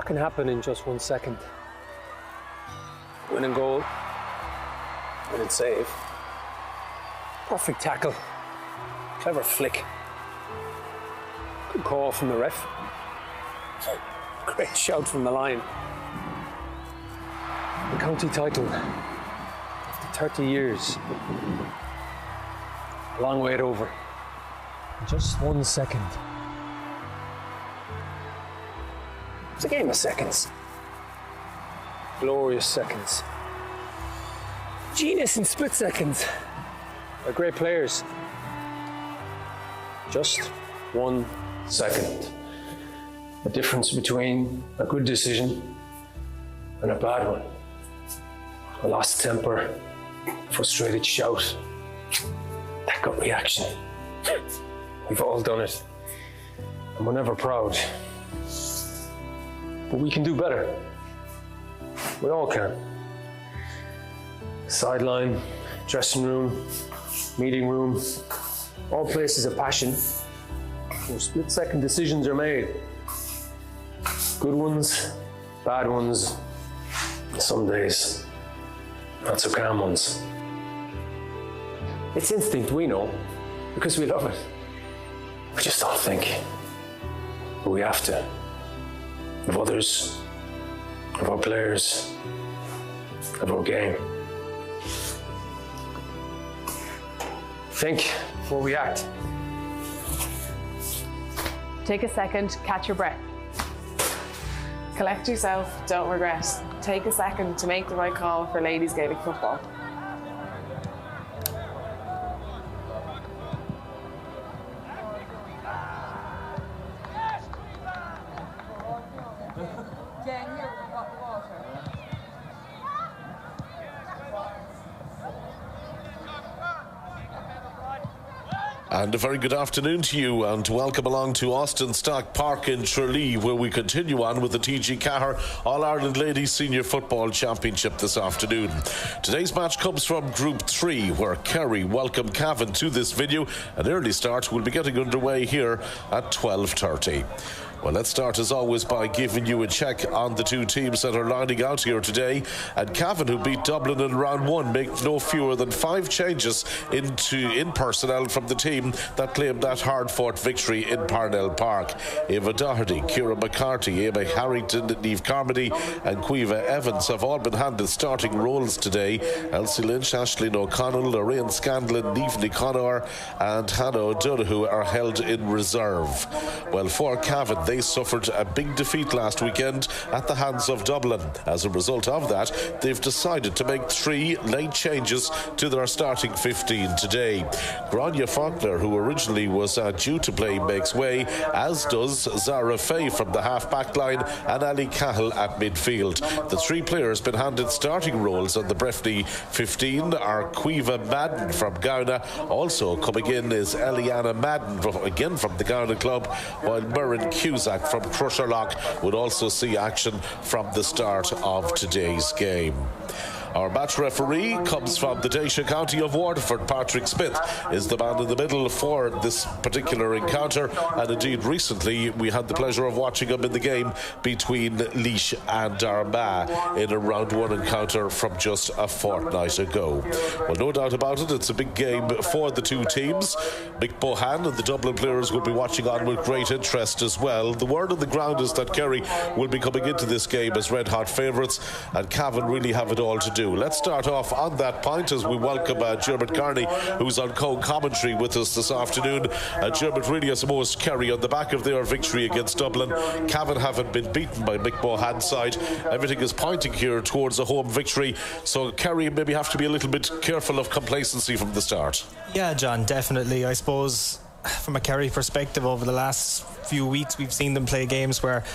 lot can happen in just 1 second. Winning goal, winning save, perfect tackle, clever flick, good call from the ref, great shout from the line. The county title, after 30 years, a long wait over, in just 1 second. It's a game of seconds. Glorious seconds. Genius in split seconds. They're great players. Just 1 second. The difference between a good decision and a bad one. A lost temper, frustrated shout, that gut reaction. We've all done it. And we're never proud. But we can do better. We all can. Sideline, dressing room, meeting room, all places of passion where split-second decisions are made. Good ones, bad ones, some days not so calm ones. It's instinct, we know, because we love it. We just don't think. But we have to. Of others, of our players, of our game. Think before we act. Take a second, catch your breath. Collect yourself, don't regret. Take a second to make the right call for ladies Gaelic football. And a very good afternoon to you, and welcome along to Austin Stock Park in Tralee, where we continue on with the TG4 All-Ireland Ladies Senior Football Championship this afternoon. Today's match comes from Group 3, where Kerry welcome Cavan to this venue. An early start will be getting underway here at 12:30. Well, let's start as always by giving you a check on the two teams that are lining out here today. And Cavan, who beat Dublin in round 1, make no fewer than 5 changes in personnel from the team that claimed that hard-fought victory in Parnell Park. Eva Doherty, Ciara McCarthy, Amy Harrington, Niamh Carmody and Caoimhe Evans have all been handed starting roles today. Elsie Lynch, Aisling O'Connell, Lorraine Scanlon, Niamh Conor and Hannah O'Donoghue are held in reserve. Well, for Cavan, they suffered a big defeat last weekend at the hands of Dublin. As a result of that, they've decided to make 3 late changes to their starting 15 today. Grania Faulkner, who originally was due to play, makes way, as does Zara Fay from the half-back line and Ali Cahill at midfield. The 3 players been handed starting roles on the Breffni 15 are Caoimhe Madden from Gowna. Also coming in is Eliana Madden, again from the Gowna club, while Murren Cusack from Crusherlock would also see action from the start of today's game. Our match referee comes from the Dacia County of Waterford. Patrick Smith is the man in the middle for this particular encounter, and indeed recently we had the pleasure of watching him in the game between Laois and Armagh in a round 1 encounter from just a fortnight ago. Well, no doubt about it, it's a big game for the two teams. Mick Bohan and the Dublin players will be watching on with great interest as well. The word on the ground is that Kerry will be coming into this game as red-hot favourites, and Cavan really have it all to do. Let's start off on that point as we welcome Dermot Carney, who's on co-commentary with us this afternoon. Dermot, really, I suppose, Kerry, on the back of their victory against Dublin, Cavan haven't been beaten by Mick Bohan's side. Everything is pointing here towards a home victory, so Kerry maybe have to be a little bit careful of complacency from the start. Yeah, John, definitely. I suppose from a Kerry perspective, over the last few weeks we've seen them play games where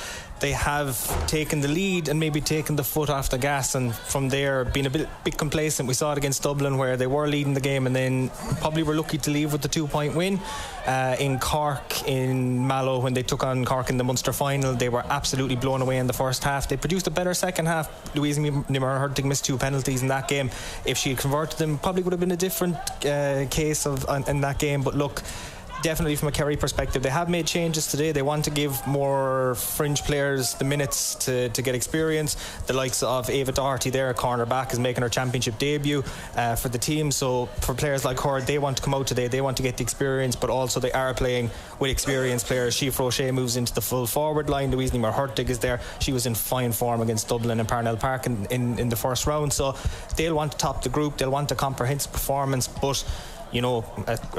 they have taken the lead and maybe taken the foot off the gas, and from there been a bit complacent. We saw it against Dublin where they were leading the game and then probably were lucky to leave with the 2-point win. In Cork, in Mallow, when they took on Cork in the Munster final, they were absolutely blown away in the first half. They produced a better second half. Louise Nimmer-Hurtig missed 2 penalties in that game. If she had converted them, probably would have been a different case in that game. But look, definitely from a Kerry perspective, they have made changes today. They want to give more fringe players the minutes to get experience. The likes of Ava Doherty there, cornerback, is making her championship debut for the team. So for players like her, they want to come out today, they want to get the experience, but also they are playing with experienced players. Sheaf Roche moves into the full forward line. Louise Niemer Hurtig is there. She was in fine form against Dublin and Parnell Park in the first round. So they'll want to top the group, they'll want a comprehensive performance, but you know,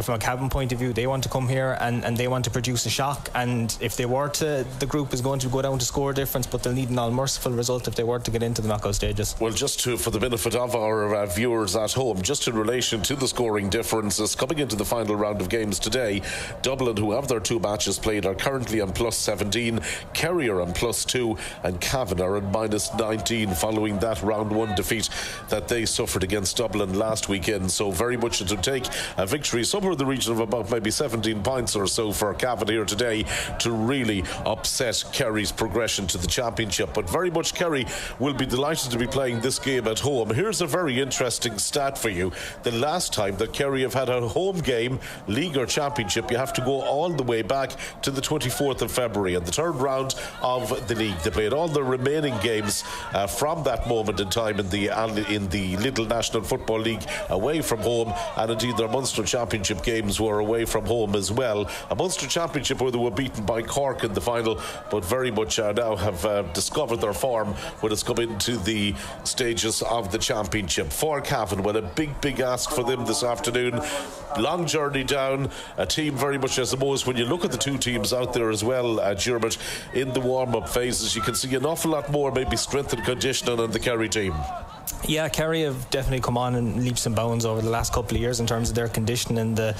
from a Cavan point of view, they want to come here and they want to produce a shock. And if they were to, the group is going to go down to score difference, but they'll need an all-merciful result if they were to get into the knockout stages. Well, just for the benefit of our viewers at home, just in relation to the scoring differences coming into the final round of games today, Dublin, who have their 2 matches played, are currently on +17, Kerry are on +2, and Cavan are on -19 following that round 1 defeat that they suffered against Dublin last weekend. So very much to take a victory somewhere in the region of about maybe 17 points or so for Cavan here today to really upset Kerry's progression to the championship. But very much Kerry will be delighted to be playing this game at home. Here's a very interesting stat for you. The last time that Kerry have had a home game, league or championship, you have to go all the way back to the 24th of February and the 3rd round of the league. They played all the remaining games from that moment in time in the Little National Football League away from home, and indeed their Munster Championship games were away from home as well. A Munster Championship where they were beaten by Cork in the final, but very much now have discovered their form when it's come into the stages of the championship. For Cavan, well, a big ask for them this afternoon. Long journey down, a team very much, I suppose, when you look at the 2 teams out there as well, Dermot, in the warm-up phases, you can see an awful lot more maybe strength and conditioning on the Kerry team. Yeah, Kerry have definitely come on in leaps and bounds over the last couple of years in terms of their conditioning. The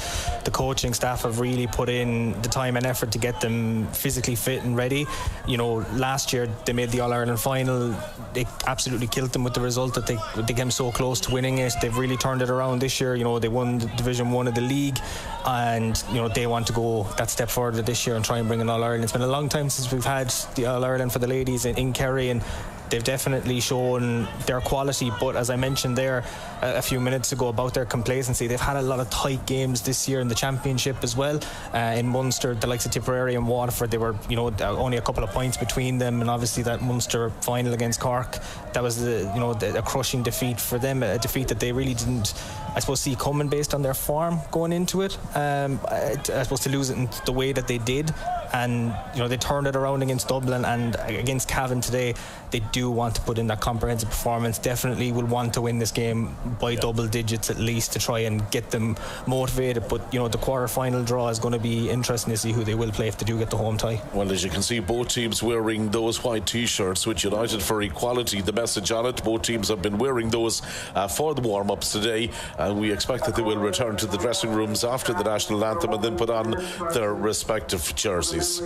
coaching staff have really put in the time and effort to get them physically fit and ready. You know, last year they made the All-Ireland final. They absolutely killed them with the result that they came so close to winning it. They've really turned it around this year. You know, they won the Division 1 of the league, and you know they want to go that step further this year and try and bring an All-Ireland. It's been a long time since we've had the All-Ireland for the ladies in Kerry, and they've definitely shown their quality, but as I mentioned there a few minutes ago about their complacency, they've had a lot of tight games this year in the championship as well. In Munster, the likes of Tipperary and Waterford, they were, you know, only a couple of points between them, and obviously that Munster final against Cork, that was a crushing defeat for them, a defeat that they really didn't, I suppose, see coming based on their form going into it. I suppose to lose it in the way that they did, and you know they turned it around against Dublin and against Cavan today. They do want to put in that comprehensive performance. Definitely will want to win this game by double digits at least to try and get them motivated. But you know the quarter-final draw is going to be interesting to see who they will play if they do get the home tie. Well, as you can see, both teams wearing those white t-shirts with United for Equality, the message on it. Both teams have been wearing those for the warm-ups today, and we expect that they will return to the dressing rooms after the national anthem and then put on their respective jerseys.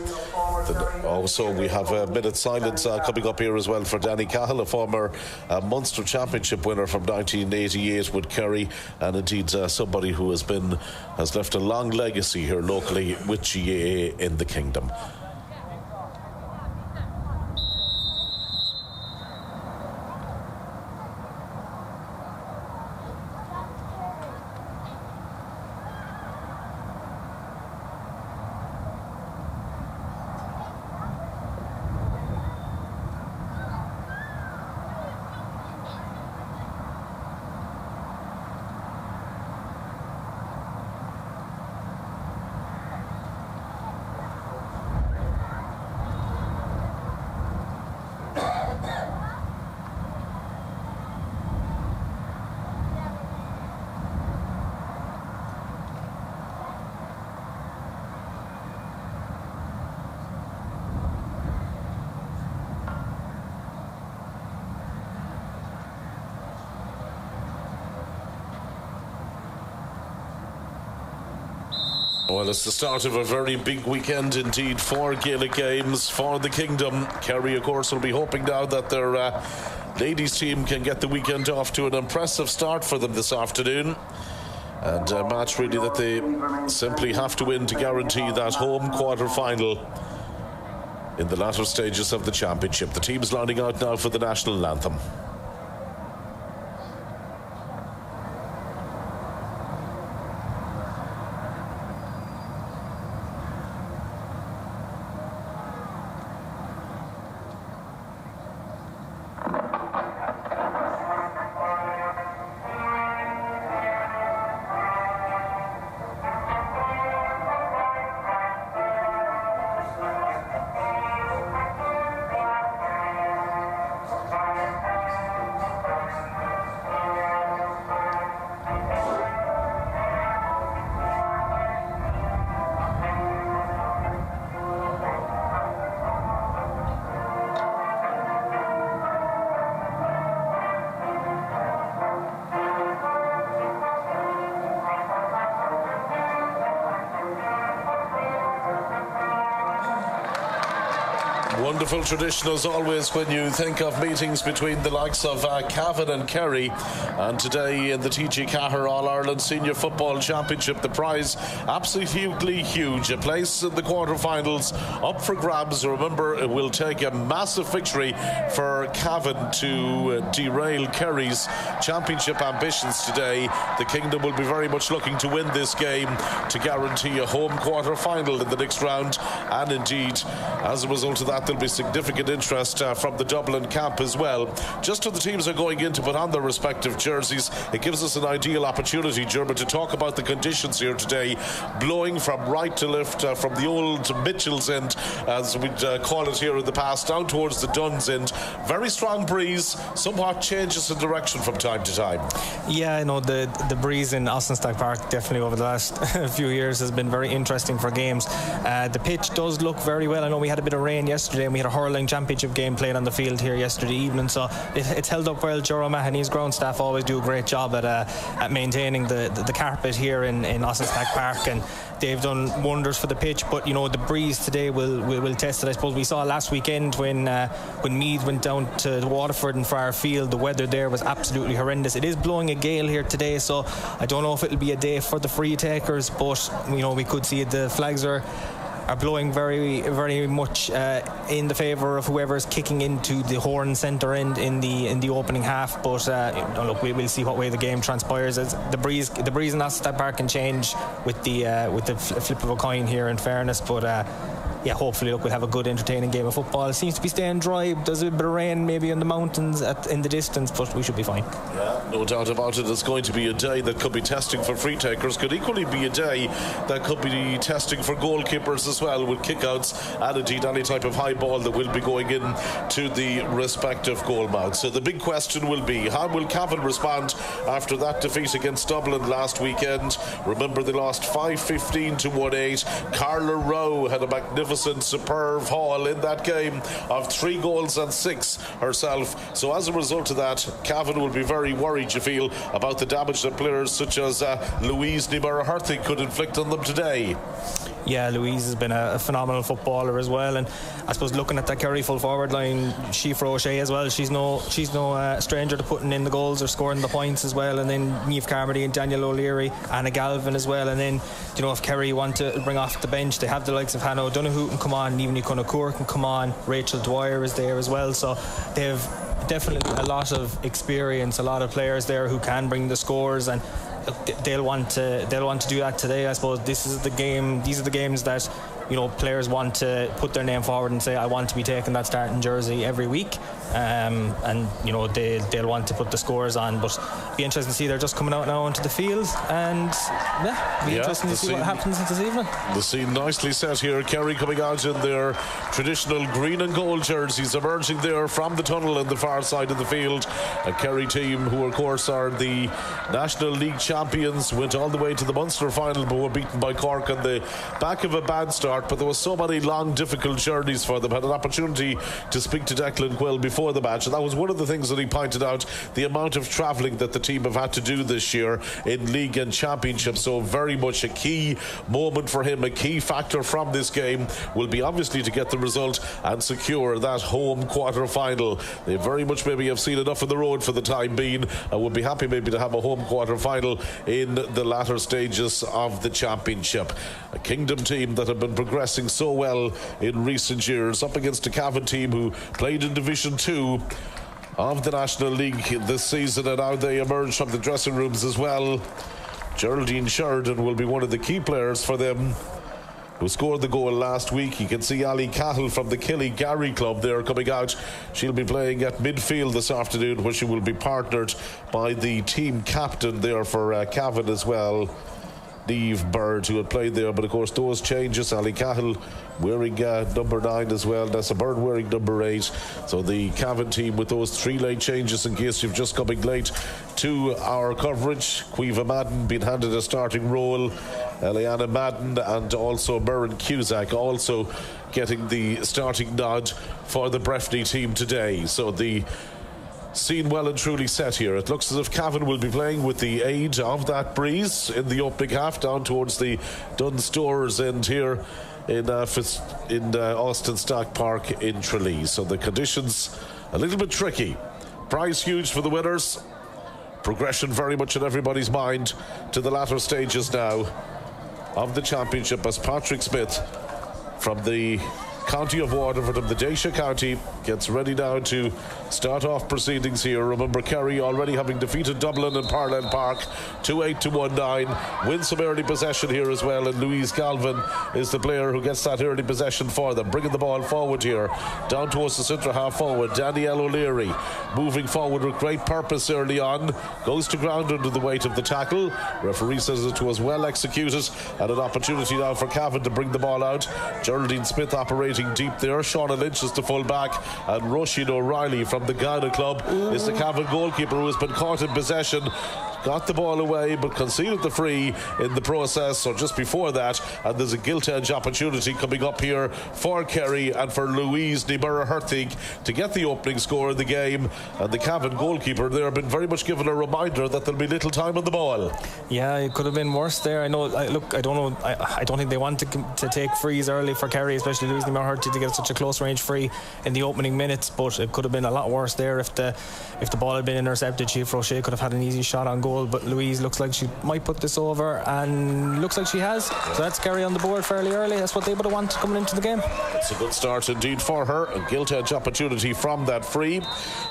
Also, we have a minute's silence coming up here as well for Danny Cahill, a former Munster Championship winner from 1988 with Kerry, and indeed somebody who has left a long legacy here locally with GAA in the Kingdom. Well, it's the start of a very big weekend indeed for Gaelic games for the Kingdom. Kerry, of course, will be hoping now that their ladies team can get the weekend off to an impressive start for them this afternoon. And a match really that they simply have to win to guarantee that home quarter-final in the latter stages of the championship. The team's lining out now for the national anthem. Wonderful tradition as always when you think of meetings between the likes of Cavan and Kerry, and today in the TG4 All-Ireland Senior Football Championship, the prize absolutely huge, a place in the quarter-finals up for grabs. Remember, it will take a massive victory for Cavan to derail Kerry's championship ambitions today. The Kingdom will be very much looking to win this game to guarantee a home quarter-final in the next round, and indeed as a result of that there'll be significant interest from the Dublin camp as well. Just as the teams are going in to put on their respective jerseys, it gives us an ideal opportunity, German, to talk about the conditions here today. Blowing from right to left, from the old Mitchell's end, as we'd call it here in the past, down towards the Duns end. Very strong breeze, somewhat changes in direction from time to time. Yeah, I know the breeze in Austinstock Park definitely over the last few years has been very interesting for games. The pitch does look very well. I know we had a bit of rain yesterday and we had a hurling championship game played on the field here yesterday evening, so it's held up well. Joe O'Mahony's ground staff always do a great job at maintaining the carpet here in Austinstock Park, and they've done wonders for the pitch. But you know, the breeze today will test it. I suppose we saw last weekend when Meath went down to Waterford and Friar Field, the weather there was absolutely horrendous. It is blowing a gale here today, so I don't know if it'll be a day for the free takers, but you know, we could see the flags are blowing very, very much in the favour of whoever's kicking into the Horn centre end in the opening half. But look, we'll see what way the game transpires. As the breeze in Austinstock Park can change with the flip of a coin here, in fairness. But yeah, hopefully, look, we'll have a good, entertaining game of football. It seems to be staying dry. There's a bit of rain maybe in the mountains in the distance, but we should be fine. Yeah, no doubt about it. It's going to be a day that could be testing for free takers, could equally be a day that could be testing for goalkeepers as well, with kickouts and indeed any type of high ball that will be going in to the respective goal mouths. So the big question will be, how will Cavan respond after that defeat against Dublin last weekend? Remember, they lost 5-15 to 1-8. Carla Rowe had a magnificent, superb haul in that game of 3 goals and 6 herself. So as a result of that, Cavan will be very worried, you feel, about the damage that players such as Louise Nimera-Hurtig could inflict on them today. Yeah, Louise has been a phenomenal footballer as well, and I suppose looking at that Kerry full forward line, Shifra O'Shea as well, she's no stranger to putting in the goals or scoring the points as well. And then Niamh Carmody and Daniel O'Leary, Anna Galvin as well. And then, you know, if Kerry want to bring off the bench, they have the likes of Hannah O'Donoghue can come on, even Conacour can come on, Rachel Dwyer is there as well. So they have definitely a lot of experience, a lot of players there who can bring the scores, and they'll want to do that today. I suppose these are the games that, you know, players want to put their name forward and say, I want to be taking that starting jersey every week, and you know, they'll want to put the scores on. But be interesting to see, they're just coming out now onto the field, and be interesting to see what happens this evening. The scene nicely set here. Kerry coming out in their traditional green and gold jerseys, emerging there from the tunnel in the far side of the field. A Kerry team who of course are the National League champions, went all the way to the Munster final but were beaten by Cork on the back of a bad start. But there were so many long, difficult journeys for them. Had an opportunity to speak to Declan Quill before the match, and that was one of the things that he pointed out, the amount of travelling that the team have had to do this year in league and championship. So very much a key moment for him, a key factor from this game will be obviously to get the result and secure that home quarter-final. They very much maybe have seen enough of the road for the time being and would be happy maybe to have a home quarter-final in the latter stages of the championship. A Kingdom team that have been progressing so well in recent years, up against a Cavan team who played in Division 2 of the National League this season, and now they emerge from the dressing rooms as well. Geraldine Sheridan will be one of the key players for them, who scored the goal last week. You can see Ali Cahill from the Killy-Gary club there coming out. She'll be playing at midfield this afternoon, where she will be partnered by the team captain there for Cavan as well, Niamh Bird, who had played there. But of course those changes, Ali Cahill wearing number 9 as well, Nessa Bird wearing number 8. So the Cavan team with those 3 late changes, in case you've just coming late to our coverage. Caoimhe Madden being handed a starting role, Eliana Madden and also Murren Cusack also getting the starting nod for the Breffni team today. So the scene well and truly set here. It looks as if Cavan will be playing with the aid of that breeze in the opening half down towards the Dunstores end here. in Austin Stock Park in Tralee. So the conditions a little bit tricky. Prize huge for the winners. Progression very much in everybody's mind to the latter stages now of the championship, as Patrick Smith from the county of Waterford of the Dacia County gets ready now to start off proceedings here. Remember, Kerry already having defeated Dublin in Parland Park 2-8 to 1-9. Win some early possession here as well, and Louise Galvin is the player who gets that early possession for them, bringing the ball forward here down towards the centre half forward. Danielle O'Leary moving forward with great purpose early on, goes to ground under the weight of the tackle. Referee says it was well executed, and an opportunity now for Cavan to bring the ball out. Geraldine Smith operating deep there. Shauna Lynch is the full back, and Roisin O'Reilly from the Ghana club is the Cavan goalkeeper, who has been caught in possession. Got the ball away but conceded the free in the process, or just before that, and there's a gilt-edge opportunity coming up here for Kerry and for Louise Nimura-Hertig to get the opening score of the game. And the Cavan goalkeeper there have been very much given a reminder that there'll be little time on the ball. Yeah, it could have been worse there. I know. I don't know. I don't think they want to take frees early for Kerry, especially Louise Nimura-Hertig, to get such a close range free in the opening minutes. But it could have been a lot worse there if the ball had been intercepted. Chief Roche could have had an easy shot on goal. But Louise looks like she might put this over, and looks like she has. So that's Kerry on the board fairly early. That's what they would have wanted coming into the game. It's a good start indeed for her. A gilt-edge opportunity from that free.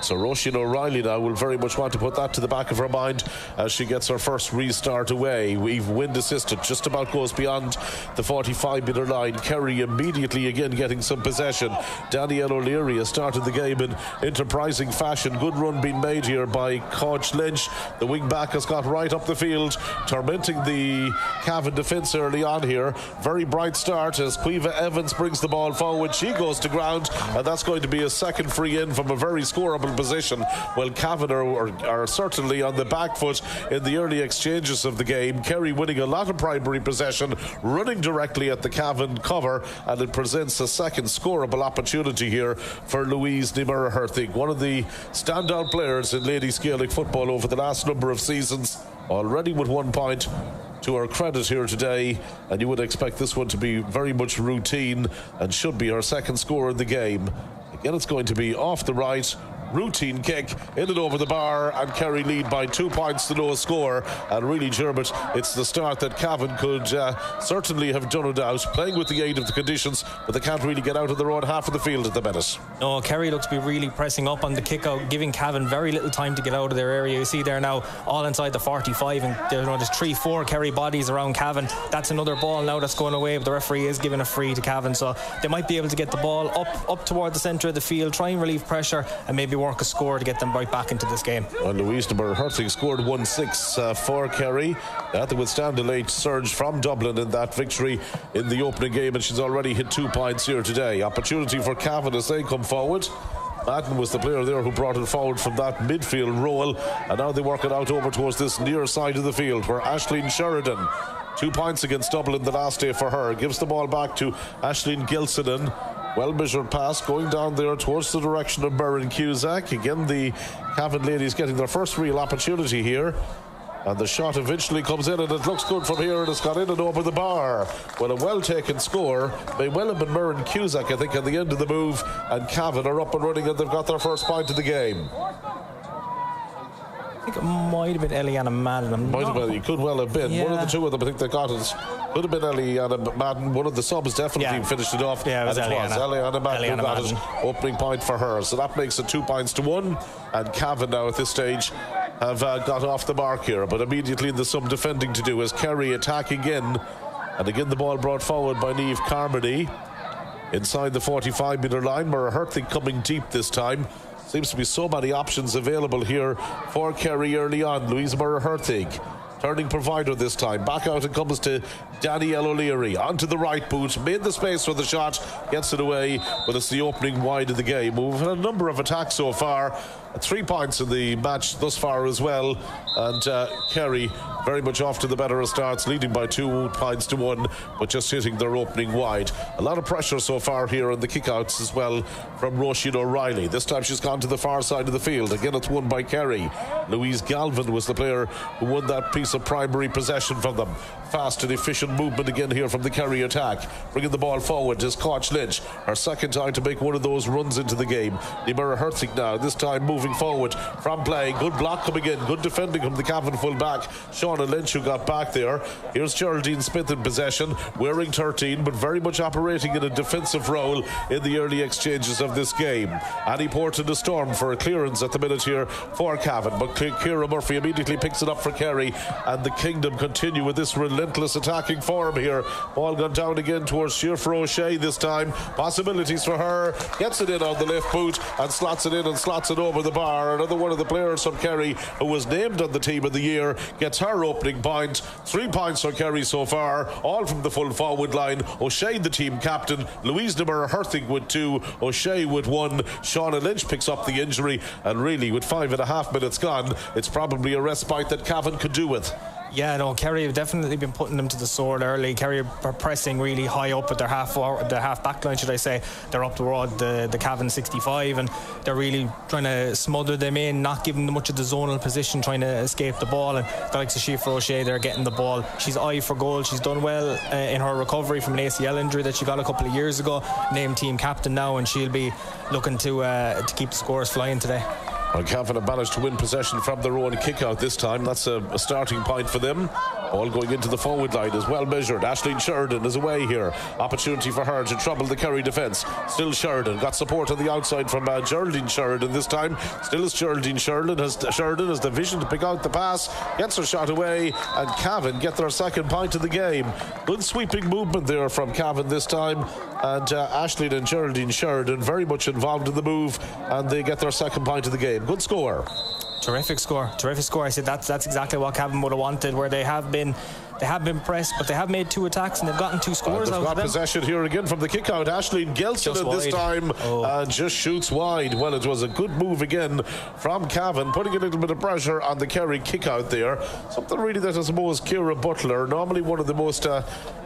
So Roisin O'Reilly now will very much want to put that to the back of her mind as she gets her first restart away. We've wind assisted, just about goes beyond the 45-metre line. Kerry immediately again getting some possession. Danielle O'Leary has started the game in enterprising fashion. Good run being made here by Coach Lynch. The wing back has got right up the field, tormenting the Cavan defence early on here. Very bright start as Quiva Evans brings the ball forward. She goes to ground, and that's going to be a second free in from a very scoreable position. Well, Cavan are certainly on the back foot in the early exchanges of the game. Kerry winning a lot of primary possession, running directly at the Cavan cover, and it presents a second scoreable opportunity here for Louise Nimura-Hertig, one of the standout players in ladies Gaelic football over the last number of seasons. Already with 1 point to her credit here today, and you would expect this one to be very much routine and should be her second score in the game. Again, it's going to be off the right, routine kick in and over the bar, and Kerry lead by 2 points to no score. And really, Gerbert, it's the start that Cavan could certainly have done without, playing with the aid of the conditions, but they can't really get out of their own half of the field at the minute. No, Kerry looks to be really pressing up on the kick out, giving Cavan very little time to get out of their area. You see there now, all inside the 45, and there's 3-4 Kerry bodies around Cavan. That's another ball now that's going away, but the referee is giving a free to Cavan, so they might be able to get the ball up toward the centre of the field, try and relieve pressure, and maybe work a score to get them right back into this game. Well, Louise Nimura-Hertig scored 1-6 for Kerry. They had to withstand a late surge from Dublin in that victory in the opening game, and she's already hit 2 points here today. Opportunity for Cavan as they come forward. Madden was the player there who brought it forward from that midfield role, and now they work it out over towards this near side of the field where Aisling Sheridan, 2 points against Dublin the last day for her, gives the ball back to Aisling Gilsonen. Well measured pass going down there towards the direction of Murren Cusack. Again, the Cavan ladies getting their first real opportunity here. And the shot eventually comes in, and it looks good from here, and it's got in and over the bar. Well, a well-taken score. May well have been Murren Cusack, I think, at the end of the move. And Cavan are up and running, and they've got their first point of the game. I think it might have been Eliana Madden. Might have been. It could well have been. Yeah. One of the two of them, I think they got it. Could have been Eliana Madden. One of the subs definitely finished it off. Yeah, it was Eliana Madden who got it. Opening point for her. So that makes it 2 points to 1. And Cavan now at this stage have got off the mark here. But immediately there's some defending to do as Kerry attack again. And again the ball brought forward by Niamh Carmody. Inside the 45-metre line. Nimura-Hertig coming deep this time. Seems to be so many options available here for Kerry early on. Louise Nimura-Hertig, turning provider this time. Back out it comes to Danielle O'Leary. Onto the right boot. Made the space for the shot. Gets it away. But it's the opening wide of the game. We've had a number of attacks so far. 3 points in the match thus far as well. And Kerry very much off to the better of starts, leading by 2 points to 1, but just hitting their opening wide. A lot of pressure so far here on the kickouts as well from Roisin O'Reilly. This time she's gone to the far side of the field. Again, it's won by Kerry. Louise Galvin was the player who won that piece of primary possession from them. Fast and efficient movement again here from the Kerry attack. Bringing the ball forward is Koch Lynch. Her second time to make one of those runs into the game. Nimera Herzig now, this time moving forward from play. Good block coming in. Good defending from the Cavan full back. Shauna Lynch, who got back there. Here's Geraldine Smith in possession, wearing 13, but very much operating in a defensive role in the early exchanges of this game. Annie Porton to storm for a clearance at the minute here for Cavan, but Ciara Murphy immediately picks it up for Kerry, and the Kingdom continue with this relentless attacking form here. Ball gone down again towards Siofra O'Shea this time. Possibilities for her. Gets it in on the left boot and slots it in and slots it over the bar. Another one of the players from Kerry who was named on the team of the year gets her opening point. 3 points for Kerry so far, all from the full forward line. O'Shea the team captain, Louise Nimmer Herthig with 2, O'Shea with 1. Shauna Lynch picks up the injury, and really with 5.5 minutes gone, it's probably a respite that Cavan could do with. Yeah, no, Kerry have definitely been putting them to the sword early. Kerry are pressing really high up at their half back line, should I say. They're up toward the Cavan 65, and they're really trying to smother them in, not giving them much of the zonal position, trying to escape the ball. And the likes of Siofra O'Shea, they're getting the ball. She's eye for goal. She's done well in her recovery from an ACL injury that she got a couple of years ago. Named team captain now, and she'll be looking to keep the scores flying today. Well, Cavan have managed to win possession from their own kick-out this time. That's a starting point for them. All going into the forward line is well measured. Aisling Sheridan is away here. Opportunity for her to trouble the Kerry defence. Still Sheridan. Got support on the outside from Geraldine Sheridan this time. Still is Geraldine Sheridan has the vision to pick out the pass. Gets her shot away, and Cavan get their second point of the game. Good sweeping movement there from Cavan this time. And Aisling and Geraldine Sheridan very much involved in the move, and they get their second point of the game. Good score. Terrific score. I said that's exactly what Cavan would have wanted, where they have been pressed, but they have made 2 attacks and they've gotten 2 scores out of them. They've got possession here again from the kick-out. Aisling Gelson this time just shoots wide. Well, it was a good move again from Cavan, putting a little bit of pressure on the Kerry kick-out there. Something really that I suppose Ciara Butler, normally one of the most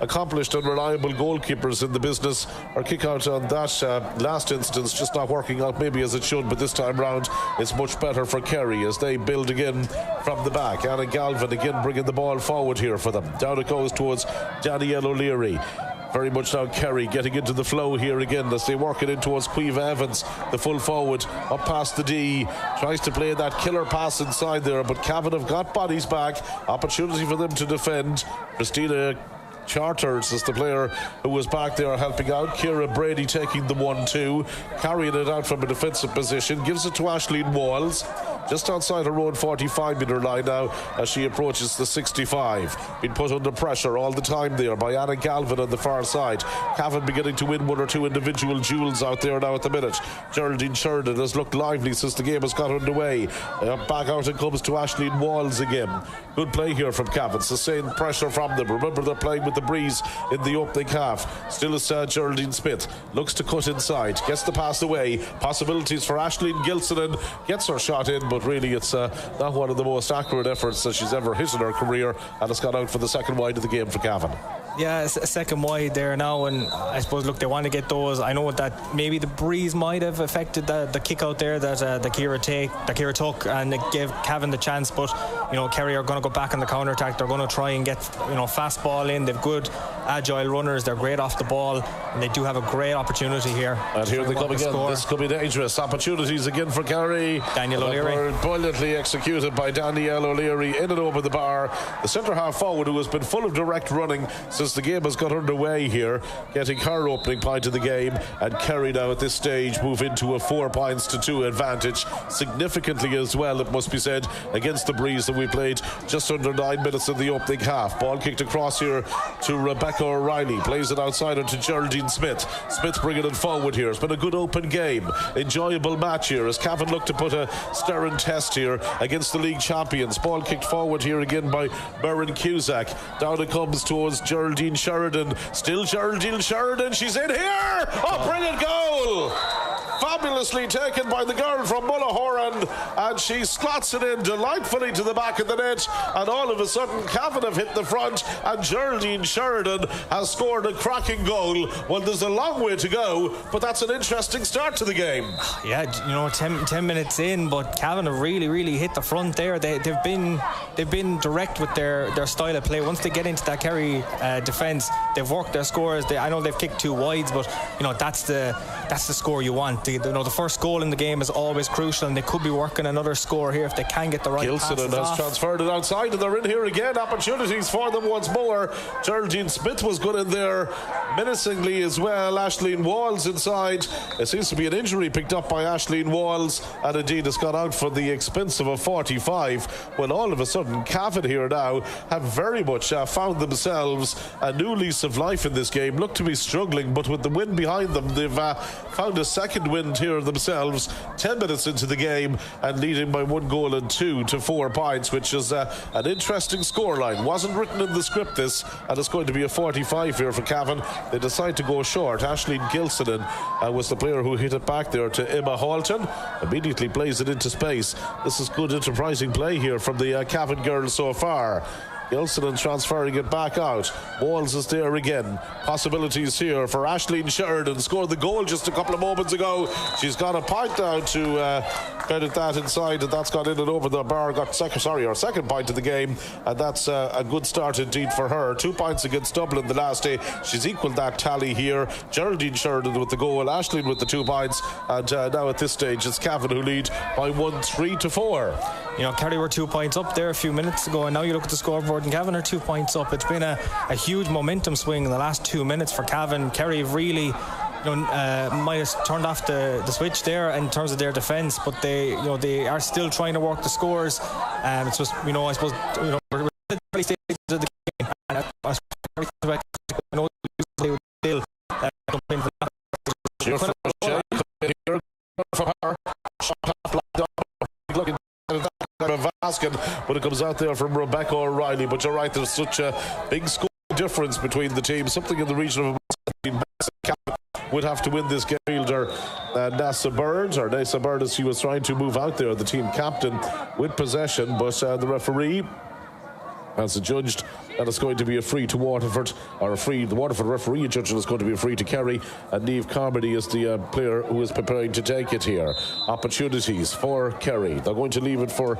accomplished and reliable goalkeepers in the business, her kick-out on that last instance just not working out maybe as it should, but this time round it's much better for Kerry as they build again from the back. Anna Galvin again bringing the ball forward here for them. Down it goes towards Danielle O'Leary. Very much now Kerry getting into the flow here again as they work it in towards Quiva Evans, the full forward, up past the D. Tries to play that killer pass inside there, but Cavan have got bodies back. Opportunity for them to defend. Christina Charters is the player who was back there helping out. Ciara Brady taking the 1-2, carrying it out from a defensive position, gives it to Aisling Walls just outside her own 45-metre line now as she approaches the 65. Been put under pressure all the time there by Anna Galvin on the far side. Cavan beginning to win 1 or 2 individual duels out there now at the minute. Geraldine Sheridan has looked lively since the game has got underway. Back out it comes to Aisling Walls again. Good play here from Cavan. Sustained pressure from them. Remember, they're playing with the breeze in the opening half. Still is Geraldine Smith. Looks to cut inside. Gets the pass away. Possibilities for Aisling Gilsonen. Gets her shot in, but really it's not one of the most accurate efforts that she's ever hit in her career, and it's gone out for the second wide of the game for Cavan. Yeah, it's a second wide there now, and I suppose, look, they want to get those. I know that maybe the breeze might have affected the kick out there that Ciara took, and it gave Cavan the chance, but Kerry are going to go back on the counter attack. They're going to try and get fast ball in. They've good agile runners, they're great off the ball, and they do have a great opportunity here. And here they come again. This could be dangerous. Opportunities again for Kerry. Danielle O'Leary, brilliantly executed by Danielle O'Leary, in and over the bar. The centre half forward, who has been full of direct running since the game has got underway here, getting her opening point of the game, and Kerry now at this stage move into a 4-2 advantage, significantly as well, it must be said, against the breeze that we played just under 9 minutes in the opening half. Ball kicked across here to Rebecca O'Reilly, plays it outside her to Geraldine Smith. Smith bringing it forward here. It's been a good open game, enjoyable match here as Cavan look to put a stern test here against the league champions. Ball kicked forward here again by Merrin Cusack. Down it comes towards Geraldine Sheridan. Still Geraldine Sheridan. She's in here. Oh, brilliant goal. fabulously taken by the girl from Mullahoran, and she slots it in delightfully to the back of the net, and all of a sudden Cavan have hit the front, and Geraldine Sheridan has scored a cracking goal. Well, there's a long way to go, but that's an interesting start to the game. Yeah, you know, 10 minutes in, but Cavan have really hit the front there. They've been direct with their style of play. Once they get into that Kerry defence, they've worked their scores. I know they've kicked 2 wides, but you know that's the score you want. The first goal in the game is always crucial, and they could be working another score here if they can get the right passes Gilson has transferred it outside, and they're in here again. Opportunities for them once more. Geraldine Smith was good in there menacingly as well. Aisling Walls inside. It seems to be an injury picked up by Aisling Walls, and indeed has gone out for the expense of a 45. Well, all of a sudden Cavan here now have very much found themselves a new lease of life in this game. Look to be struggling, but with the wind behind them, they've found a second wind here themselves 10 minutes into the game, and leading by 1 goal and 2 to 4 points, which is an interesting scoreline. Wasn't written in the script this, and it's going to be a 45 here for Cavan. They decide to go short. Aisling Gilsonen was the player who hit it back there to Emma Halton, immediately plays it into space. This is good enterprising play here from the Cavan girls so far. Gilson transferring it back out. Walls is there again. Possibilities here for Aisling Sheridan. Scored the goal just a couple of moments ago. She's got a point now to credit that inside, and that's got in and over the bar. Got her second point of the game, and that's a good start indeed for her. 2 points against Dublin the last day. She's equalled that tally here. Geraldine Sheridan with the goal, Aisling with the 2 points, and now at this stage it's Cavan who lead by 1-3 to 4. You know, Kerry were 2 points up there a few minutes ago, and now you look at the scoreboard and Cavan are 2 points up. It's been a huge momentum swing in the last 2 minutes for Cavan. Kerry have really might have turned off the switch there in terms of their defence, but they are still trying to work the scores. It's just, I suppose, we're at the early stages of the game, and I know they would still jump in for that. But it comes out there from Rebecca O'Reilly. But you're right, there's such a big score difference between the teams. Something in the region of would have to win this game. Fielder Nasa Bird as she was trying to move out there, the team captain with possession, but the referee has adjudged that it's going to be a free to Waterford, the Waterford referee adjudged it's going to be a free to Kerry, and Niamh Carmody is the player who is preparing to take it here. Opportunities for Kerry. They're going to leave it for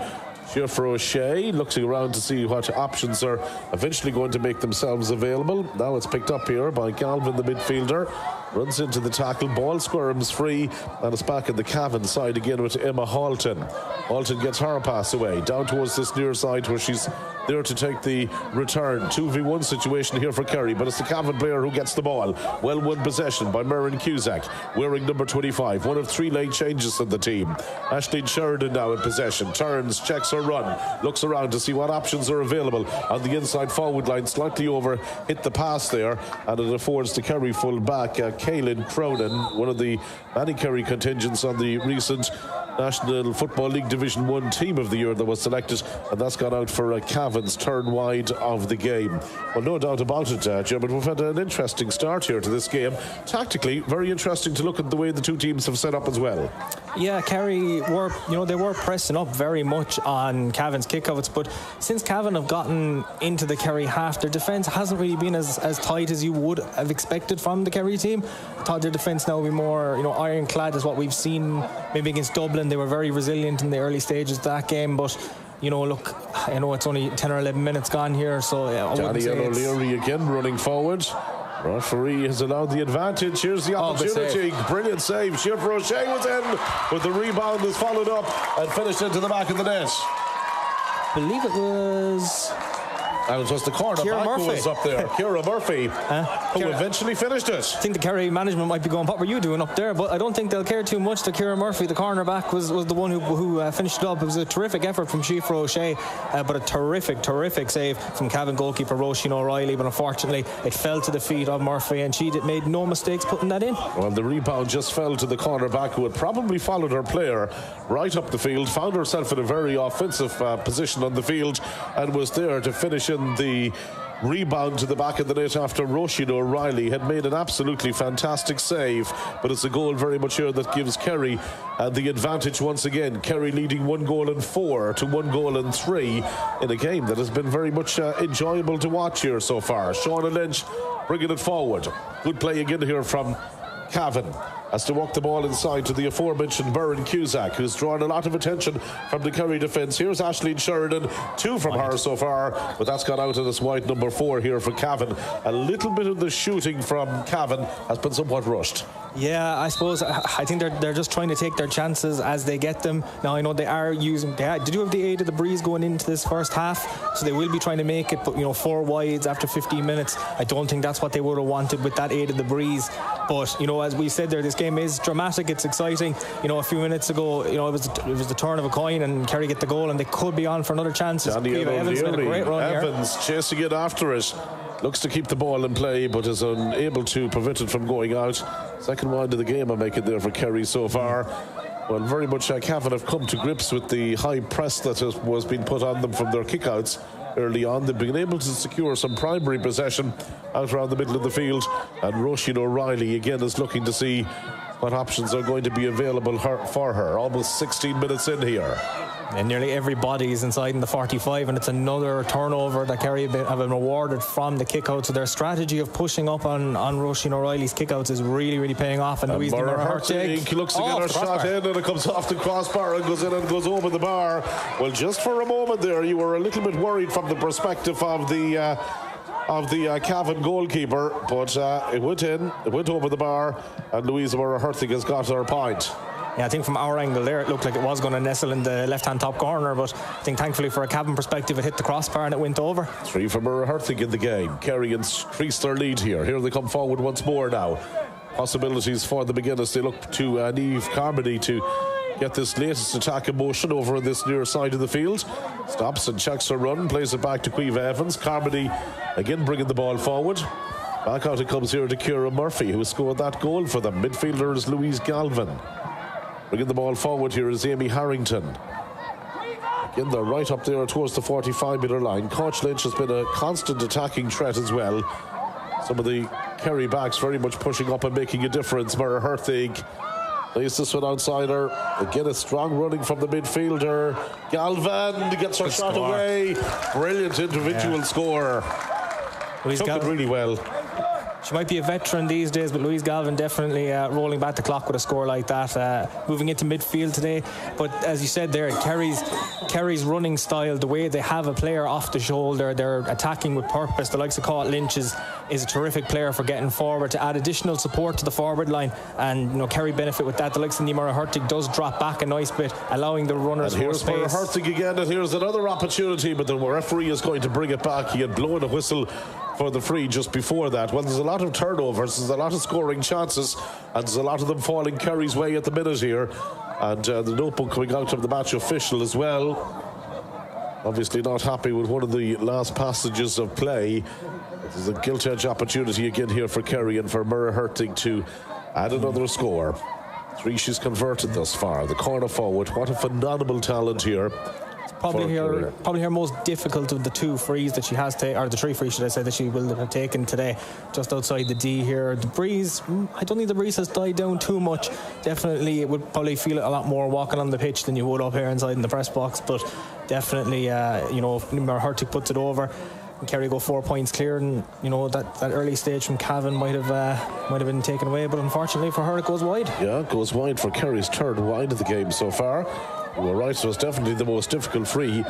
Siofra O'Shea, looking around to see what options are eventually going to make themselves available. Now it's picked up here by Galvin, the midfielder. Runs into the tackle, ball squirms free, and it's back in the Cavan side again with Emma Halton. Halton gets her pass away, down towards this near side where she's there to take the return. 2v1 situation here for Kerry, but it's the Cavan player who gets the ball. Well won possession by Merrin Cusack, wearing number 25. One of 3 late changes in the team. Aisling Sheridan now in possession. Turns, checks her run, looks around to see what options are available on the inside forward line. Slightly over, hit the pass there, and it affords the Kerry full back Caelan Cronin, one of the many Kerry contingents on the recent National Football League Division 1 Team of the Year that was selected, and that's gone out for Cavan's turn wide of the game. Well, no doubt about it, Jim, but we've had an interesting start here to this game. Tactically, very interesting to look at the way the two teams have set up as well. Yeah, Kerry were, they were pressing up very much on Cavan's kickouts, but since Cavan have gotten into the Kerry half, their defence hasn't really been as tight as you would have expected from the Kerry team. I thought their defence now would be more, ironclad as what we've seen maybe against Dublin. They were very resilient in the early stages of that game, but look, I know it's only 10 or 11 minutes gone here, so Danny O'Leary again running forward. Referee has allowed the advantage. Here's the opportunity. Brilliant save. Siofra O'Shea was in, but the rebound is followed up and finished into the back of the net. I believe it was... And it was the corner back who was up there. Ciara Murphy, who eventually finished it. I think the Kerry management might be going, what were you doing up there? But I don't think they'll care too much that Ciara Murphy, the cornerback, was the one who finished it up. It was a terrific effort from Siofra O'Shea, but a terrific save from Cavan goalkeeper Roisin O'Reilly. But unfortunately, it fell to the feet of Murphy, and she made no mistakes putting that in. Well, the rebound just fell to the cornerback, who had probably followed her player right up the field, found herself in a very offensive position on the field, and was there to finish in possession. The rebound to the back of the net after Roisin O'Reilly had made an absolutely fantastic save, but it's a goal very much here that gives Kerry the advantage once again. Kerry leading 1-4 to 1-3 in a game that has been very much enjoyable to watch here so far. Shauna Lynch bringing it forward. Good play again here from Cavan has to walk the ball inside to the aforementioned Burren Cusack, who's drawn a lot of attention from the Kerry defence. Here's Aisling Sheridan, 2 from her so far, but that's gone out of this wide number 4 here for Cavan. A little bit of the shooting from Cavan has been somewhat rushed. Yeah, I suppose I think they're just trying to take their chances as they get them. Now I know they do have the aid of the breeze going into this first half, so they will be trying to make it, but 4 wides after 15 minutes. I don't think that's what they would have wanted with that aid of the breeze. But as we said there, this game is dramatic, it's exciting. A few minutes ago, it was the turn of a coin and Kerry get the goal and they could be on for another chance. Evans made a great run here. Evans chasing it after it. Looks to keep the ball in play, but is unable to prevent it from going out. Second wide of the game I make it there for Kerry so far. Well, very much Cavan have come to grips with the high press that was being put on them from their kickouts early on. They've been able to secure some primary possession out around the middle of the field, and Roisin O'Reilly again is looking to see what options are going to be available for her. Almost 16 minutes in here. And nearly everybody is inside in the 45, and it's another turnover that Kerry have been rewarded from the kickouts. So their strategy of pushing up on Roisin O'Reilly's kickouts is really, really paying off. And Louise Hurtig looks to get her shot in, and it comes off the crossbar and goes in and goes over the bar. Well, just for a moment there, you were a little bit worried from the perspective of the Cavan goalkeeper, but it went in, it went over the bar, and Louisa Hurtig has got her point. Yeah, I think from our angle there, it looked like it was going to nestle in the left-hand top corner, but I think thankfully for a Cavan perspective, it hit the crossbar and it went over. 3 for Hurtig in the game. Kerry increased their lead here. Here they come forward once more now. Possibilities for them again as they look to Niamh Carmody to get this latest attack in motion over on this near side of the field. Stops and checks her run, plays it back to Caoimhe Evans. Carmody again bringing the ball forward. Back out it comes here to Ciara Murphy, who scored that goal for them. Midfielder is Louise Galvin. Bringing the ball forward here is Amy Harrington. Again, they're right up there towards the 45-metre line. Coach Lynch has been a constant attacking threat as well. Some of the Kerry backs very much pushing up and making a difference. Mara Hurtig plays this one outside her. Again, a strong running from the midfielder. Galvan gets her shot away. Brilliant individual score. Took it really well. She might be a veteran these days, but Louise Galvin definitely rolling back the clock with a score like that, moving into midfield today. But as you said there, Kerry's running style, the way they have a player off the shoulder, they're attacking with purpose. The likes of Coach Lynch is a terrific player for getting forward to add additional support to the forward line, and Kerry benefit with that. The likes of Niamh Hurtig does drop back a nice bit, allowing the runners more space. Here's Hurtig again, and here's another opportunity, but the referee is going to bring it back. He had blown a whistle for the free just before that. Well, there's a lot of turnovers, there's a lot of scoring chances, and there's a lot of them falling Kerry's way at the minute here. And the notebook coming out of the match official as well. Obviously not happy with one of the last passages of play. There's a gilt edge opportunity again here for Kerry and for Mara Hurtig to add another score. 3 she's converted thus far. The corner forward, what a phenomenal talent here. Probably her most difficult of the 2 frees that she has or the 3 frees, should I say, that she will have taken today, just outside the D here. The breeze, I don't think the breeze has died down too much. Definitely, it would probably feel it a lot more walking on the pitch than you would up here inside in the press box, but definitely, Mara Hurtig puts it over. And Kerry go 4 points clear, and that early stage from Cavan might have been taken away, but unfortunately for her, it goes wide. Yeah, it goes wide for Kerry's third wide of the game so far. You were right, so it's definitely the most difficult free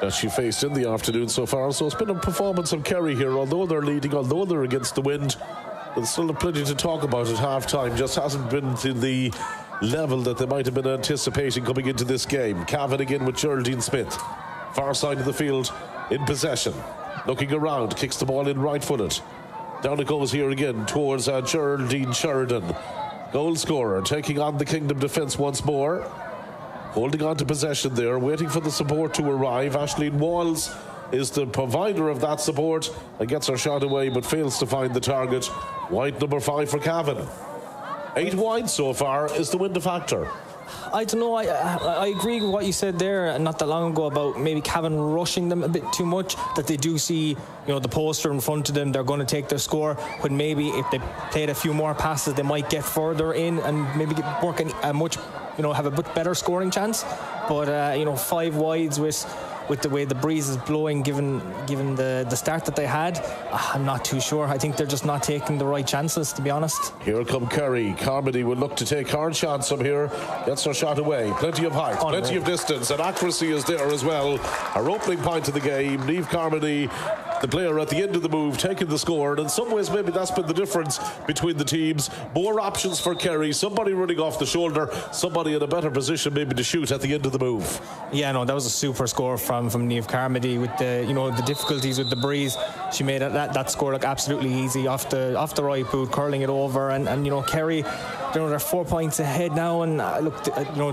that she faced in the afternoon so far. So it's been a performance of Kerry here, although they're leading, although they're against the wind. There's still plenty to talk about at half-time. Just hasn't been to the level that they might have been anticipating coming into this game. Cavan again with Geraldine Smith. Far side of the field in possession. Looking around, kicks the ball in right-footed. Down it goes here again towards Geraldine Sheridan. Goal scorer, taking on the Kingdom defence once more. Holding on to possession there, waiting for the support to arrive. Aisling Walls is the provider of that support and gets her shot away but fails to find the target. Wide number 5 for Cavan. 8 wide so far is the win factor. I don't know. I agree with what you said there not that long ago about maybe Cavan rushing them a bit too much. That they do see, the poster in front of them. They're going to take their score. When maybe if they played a few more passes, they might get further in and maybe working a much, have a bit better scoring chance. But 5 wides with the way the breeze is blowing, given the start that they had, I'm not too sure. I think they're just not taking the right chances, to be honest. Here come Kerry. Carmody will look to take hard shots from here. Gets her shot away. Plenty of height, plenty of distance, and accuracy is there as well. Our opening point of the game, Niamh Carmody, the player at the end of the move, taking the score, and in some ways maybe that's been the difference between the teams. More options for Kerry, somebody running off the shoulder, somebody in a better position maybe to shoot at the end of the move. Yeah, no, that was a super score from Niamh Carmody with the difficulties with the breeze. She made that score look absolutely easy off the right boot, curling it over, and Kerry, they're 4 points ahead now, and look,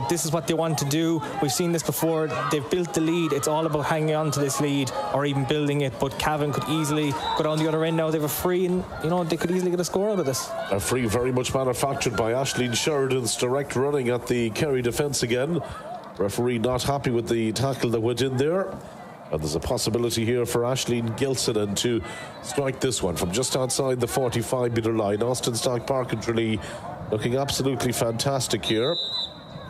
this is what they want to do. We've seen this before. They've built the lead. It's all about hanging on to this lead or even building it. But Cavan could easily go down the other end now. They have a free, and they could easily get a score out of this. A free very much manufactured by Aisling Sheridan's direct running at the Kerry defence again. Referee not happy with the tackle that went in there. And there's a possibility here for Aisling Gilsonan to strike this one from just outside the 45-metre line. Austin Stock Park and Tralee looking absolutely fantastic here.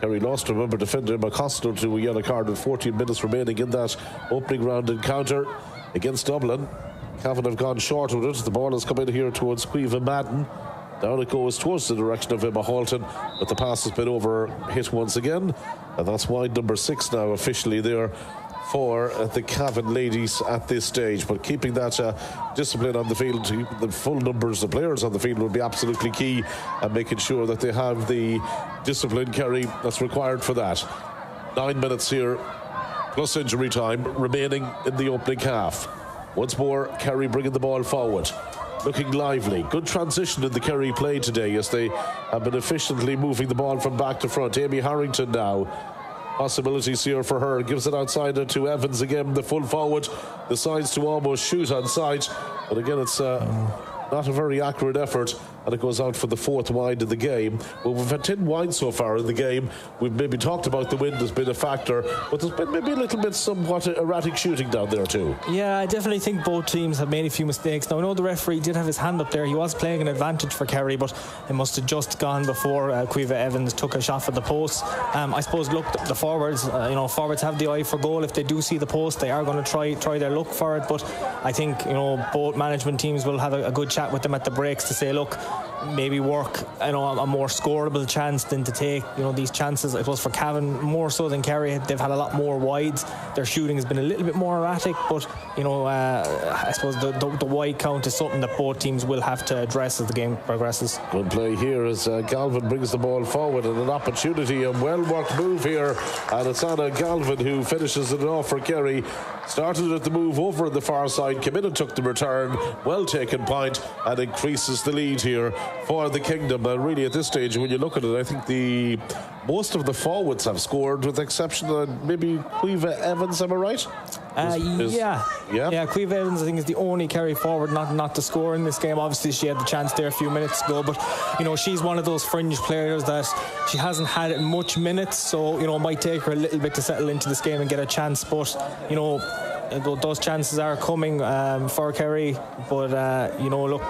Kerry lost, remember, defender McCostell to a yellow card with 14 minutes remaining in that opening round encounter against Dublin. Cavan have gone short with it. The ball has come in here towards Cavan Madden. Down it goes towards the direction of Emma Halton, but the pass has been hit once again, and that's wide number 6 now officially there for the Cavan ladies at this stage. But keeping that discipline on the field, the full numbers of players on the field will be absolutely key, and making sure that they have the discipline, Kerry, that's required for that. 9 minutes here plus injury time remaining in the opening half. Once more, Kerry bringing the ball forward, looking lively. Good transition in the Kerry play today as they have been efficiently moving the ball from back to front. Amy Harrington now, possibilities here for her, gives it outside to Evans again, the full forward, decides to almost shoot on sight, but again it's not a very accurate effort, and it goes out for the 4th wide of the game. Well, we've had 10 wides so far in the game. We've maybe talked about the wind has been a factor, but there's been maybe a little bit somewhat erratic shooting down there too. Yeah, I definitely think both teams have made a few mistakes. Now, I know the referee did have his hand up there. He was playing an advantage for Kerry, but it must have just gone before Caoimhe Evans took a shot for the post. I suppose, look, the forwards, forwards have the eye for goal. If they do see the post, they are going to try their luck for it. But I think, both management teams will have a good chat with them at the breaks to say, look, maybe work a more scoreable chance than to take these chances. I suppose for Cavan more so than Kerry, they've had a lot more wides. Their shooting has been a little bit more erratic, but I suppose the wide count is something that both teams will have to address as the game progresses. Good play here as Galvin brings the ball forward, and an opportunity, a well worked move here, and it's Anna Galvin who finishes it off for Kerry. Started at the move over the far side, came in and took the return, well taken point, and increases the lead here for the Kingdom. And really at this stage, when you look at it, I think most of the forwards have scored, with the exception of maybe Caoimhe Evans, am I right? Yeah, Caoimhe Evans I think is the only Kerry forward not to score in this game. Obviously she had the chance there a few minutes ago, but she's one of those fringe players that she hasn't had much minutes, so it might take her a little bit to settle into this game and get a chance, but those chances are coming for Kerry. But look,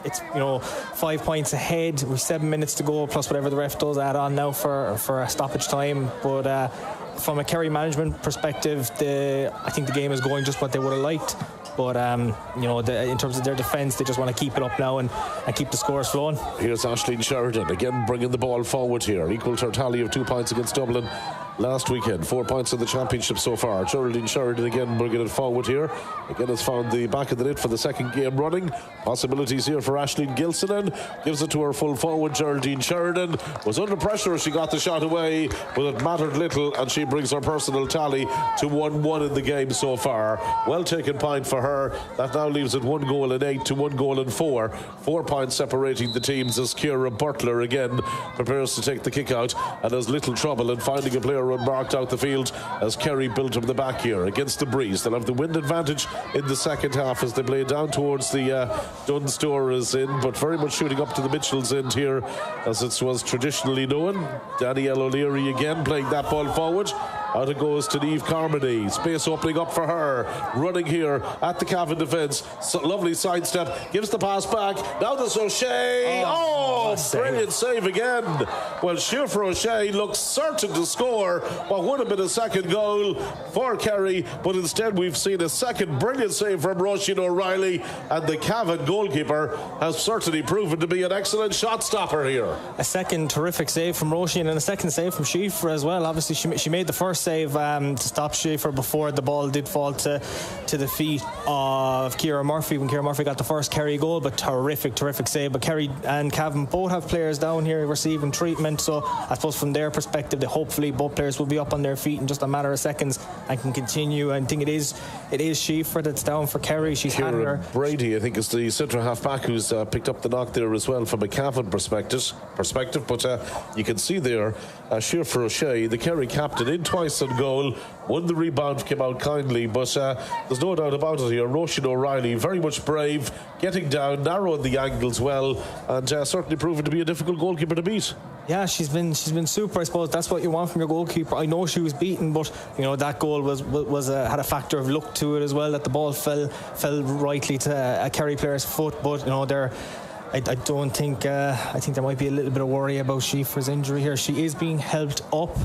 it's 5 points ahead with 7 minutes to go, plus whatever the ref does add on now for a stoppage time. But from a Kerry management perspective, I think the game is going just what they would have liked. But in terms of their defence, they just want to keep it up now and keep the scores flowing. Here's Aisling Sheridan again bringing the ball forward here, equal to her tally of 2 points against Dublin last weekend. 4 points in the championship so far. Geraldine Sheridan again bringing it forward here. Again has found the back of the net for the second game running. Possibilities here for Aisling Gilsonan. Gives it to her full forward. Geraldine Sheridan was under pressure. She got the shot away, but it mattered little, and she brings her personal tally to 1-1 in the game so far. Well taken point for her. That now leaves it 1 goal and 8 to 1 goal and 4. 4 points separating the teams as Ciara Butler again prepares to take the kick out and has little trouble in finding a player player embarked out the field as Kerry built from the back here against the breeze. They'll have the wind advantage in the second half as they play down towards the Dunstores end, but very much shooting up to the Mitchell's end here, as it was traditionally known. Danielle O'Leary again playing that ball forward. Out it goes to Niamh Carmody. Space opening up for her. Running here at the Cavan defence. So lovely sidestep. Gives the pass back. Now there's O'Shea. Oh, brilliant save again. Well, Siofra O'Shea looks certain to score what would have been a second goal for Kerry, but instead we've seen a second brilliant save from Roisin O'Reilly, and the Cavan goalkeeper has certainly proven to be an excellent shot stopper here. A second terrific save from Roisin and a second save from Siofra as well. Obviously she made the first save to stop Siofra before the ball did fall to the feet of Ciara Murphy when Ciara Murphy got the first Kerry goal, but terrific save. But Kerry and Cavan both have players down here receiving treatment, so I suppose from their perspective hopefully both players will be up on their feet in just a matter of seconds and can continue. And I think it is Siofra that's down for Kerry. She's had her. Brady, I think, is the centre half back who's picked up the knock there as well from a Cavan perspective. But you can see there Siofra O'Shea, the Kerry captain, in twice on goal, won the rebound, came out kindly, but there's no doubt about it here. Roisin O'Reilly very much brave, getting down, narrowing the angles well, and certainly proven to be a difficult goalkeeper to beat. Yeah, she's been super. I suppose that's what you want from your goalkeeper. I know she was beaten, but that goal was had a factor of luck to it as well, that the ball fell rightly to a Kerry player's foot. But I don't think I think there might be a little bit of worry about Siofra's injury here. She is being helped up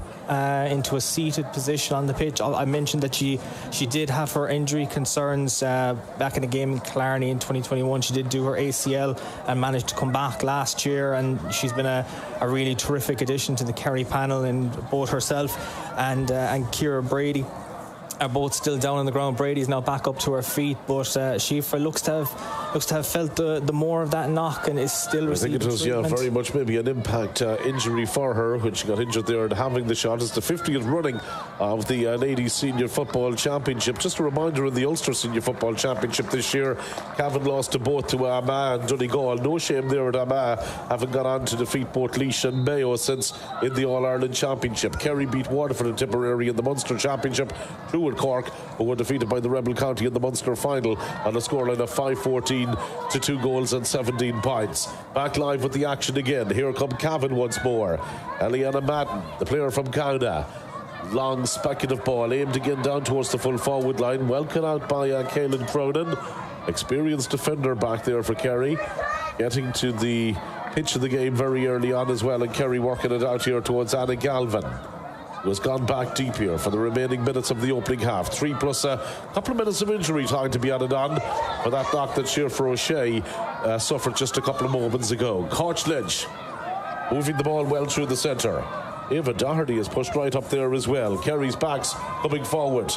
into a seated position on the pitch. I mentioned that she did have her injury concerns back in the game in Killarney in 2021. She did do her ACL and managed to come back last year, and she's been a really terrific addition to the Kerry panel. And both herself and Ciara Brady are both still down on the ground. Brady's now back up to her feet, but Siofra looks to have felt the more of that knock and is still receiving treatment. I think it was very much maybe an impact injury for her when she got injured there and having the shot. It's the 50th running of the Ladies Senior Football Championship. Just a reminder, in the Ulster Senior Football Championship this year, Cavan lost to both to Armagh and Donegal. No shame there at Armagh, having gone on to defeat both Laois and Mayo since in the All-Ireland Championship. Kerry beat Waterford and Tipperary in the Munster Championship, through at Cork, who were defeated by the Rebel County in the Munster final on a scoreline of 5-14 to 2 goals and 17 points. Back live with the action again. Here come Cavan once more. Eliana Madden, the player from Cowda. Long speculative ball aimed again down towards the full forward line. Well cut out by Caelan Cronin. Experienced defender back there for Kerry. Getting to the pitch of the game very early on as well, and Kerry working it out here towards Anna Galvin, who has gone back deep here for the remaining minutes of the opening half. 3 plus a couple of minutes of injury time to be added on for that knock that Siofra O'Shea suffered just a couple of moments ago. Coach Lynch moving the ball well through the centre. Eva Doherty is pushed right up there as well. Kerry's backs coming forward.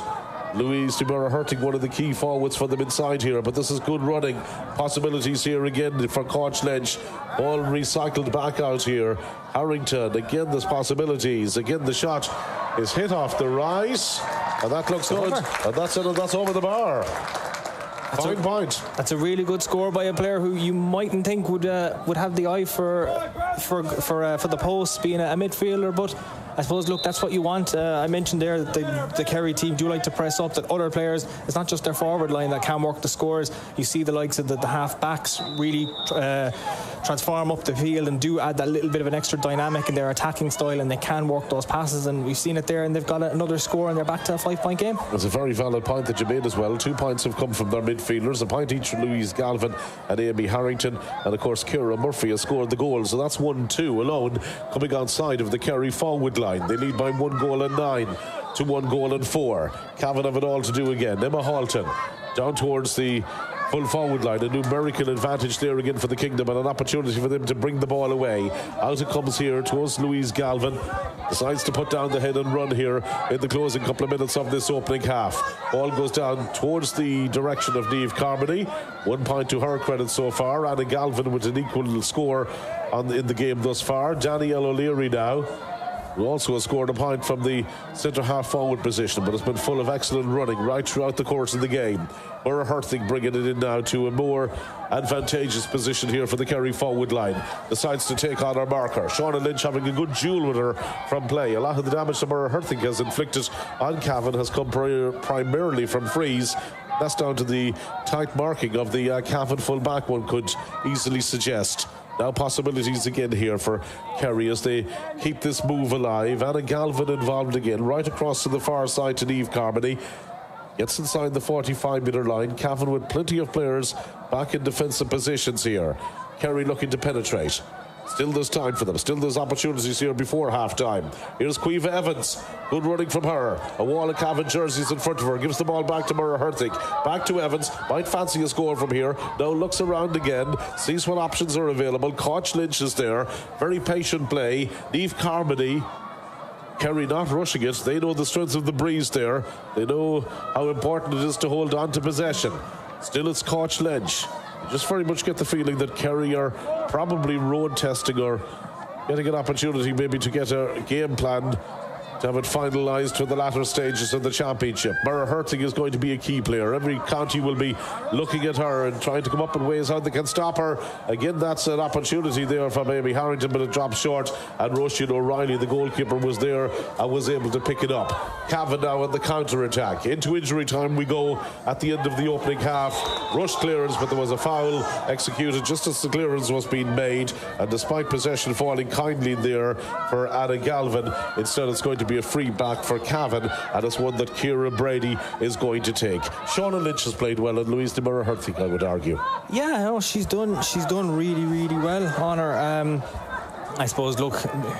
Louise Timura hurting one of the key forwards for them inside here, but this is good running. Possibilities here again for Coach Lynch. Ball recycled back out here. Harrington, again there's possibilities. Again the shot is hit off the right, and that looks good. And that's it, and that's over the bar. Fine point. That's a really good score by a player who you mightn't think would have the eye for the post, being a midfielder, but I suppose, look, that's what you want. I mentioned there that the Kerry team do like to press up, that other players, it's not just their forward line that can work the scores. You see the likes of the half backs really transform up the field and do add that little bit of an extra dynamic in their attacking style, and they can work those passes, and we've seen it there, and they've got another score and they're back to a 5-point game. It's a very valid point that you made as well. 2 points have come from their midfielders, a point each from Louise Galvin and Amy Harrington, and of course Ciara Murphy has scored the goal, so that's 1-2 alone coming outside of the Kerry forward line. They lead by 1 goal and 9 to 1 goal and 4. Cavan have it all to do again. Emma Halton down towards the full forward line, a numerical advantage there again for the Kingdom, and an opportunity for them to bring the ball away. Out it comes here towards Louise Galvin, decides to put down the head and run here in the closing couple of minutes of this opening half. Ball goes down towards the direction of Niamh Carmody. 1 point to her credit so far. Anna Galvin with an equal score in the game thus far. Danielle O'Leary now who also has scored a point from the centre-half forward position, but has been full of excellent running right throughout the course of the game. Murrah Herthig bringing it in now to a more advantageous position here for the Kerry forward line. Decides to take on her marker. Shauna Lynch having a good duel with her from play. A lot of the damage that Murrah Herthig has inflicted on Cavan has come primarily from frees. That's down to the tight marking of the Cavan full back, one could easily suggest. Now possibilities again here for Kerry as they keep this move alive. Anna Galvin involved again, right across to the far side to Niamh Carmody. Gets inside the 45-metre line. Cavan with plenty of players back in defensive positions here. Kerry looking to penetrate. Still there's time for them. Still there's opportunities here before half-time. Here's Caoimhe Evans. Good running from her. A wall of Cavan jerseys in front of her. Gives the ball back to Murrah Herthig. Back to Evans. Might fancy a score from here. Now looks around again. Sees what options are available. Koch Lynch is there. Very patient play. Niamh Carmody. Kerry not rushing it. They know the strength of the breeze there. They know how important it is to hold on to possession. Still it's Koch Lynch. You just very much get the feeling that Kerry are probably road testing or getting an opportunity maybe to get a game plan to have it finalised for the latter stages of the championship. Murrah Herthig is going to be a key player. Every county will be looking at her and trying to come up in ways how they can stop her. Again, that's an opportunity there from Amy Harrington, but it dropped short, and Roisin O'Reilly, the goalkeeper, was there and was able to pick it up. Cavan now on the counter-attack. Into injury time we go at the end of the opening half. Rush clearance, but there was a foul executed just as the clearance was being made, and despite possession falling kindly there for Anna Galvin, instead it's going to be a free back for Cavan, and it's one that Ciara Brady is going to take. Shauna Lynch has played well, and Louise de Murrah Herthig, I would argue. Yeah, no, she's done really well on her. I suppose, look,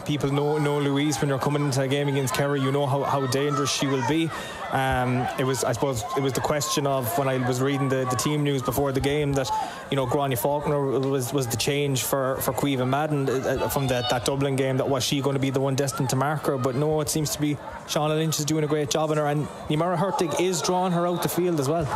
people know Louise when you're coming into a game against Kerry. You know how dangerous she will be. It was the question of when I was reading the team news before the game that, you know, Gráinne Faulkner was the change for Caoimhe Madden from that Dublin game. That was she going to be the one destined to mark her? But no, it seems to be Shauna Lynch is doing a great job on her, and Murrah Herthig is drawing her out the field as well.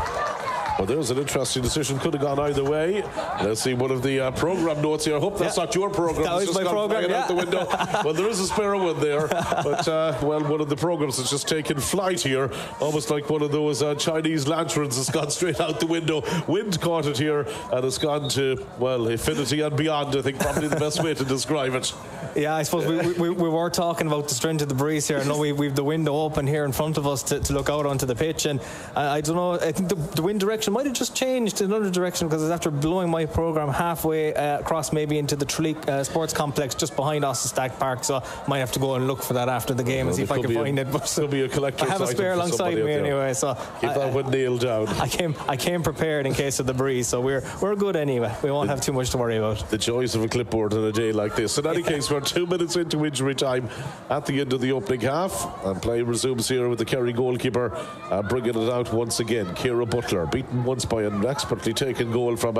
Well, there's an interesting decision. Could have gone either way. Let's see one of the programme notes here. I hope that's not your programme. That was my programme, out the window. Well, there is a spare one there. But, well, one of the programmes has just taken flight here. Almost like one of those Chinese lanterns has gone straight out the window. Wind caught it here and it's gone to, well, infinity and beyond. I think probably the best way to describe it. Yeah, I suppose we were talking about the strength of the breeze here. I know we've the window open here in front of us to look out onto the pitch, and I don't know, I think the wind direction might have just changed in another direction, because it's after blowing my programme halfway across maybe into the Tralee Sports Complex just behind Austin Stack Park, so I might have to go and look for that after the game and see if I can find it. But could be a collector's I have a spare alongside me anyway, so keep that one nailed down. I came prepared in case of the breeze, so we're good anyway. We won't have too much to worry about. The joys of a clipboard on a day like this. In any case, we're 2 minutes into injury time at the end of the opening half, and play resumes here with the Kerry goalkeeper bringing it out once again. Ciara Butler beaten once by an expertly taken goal from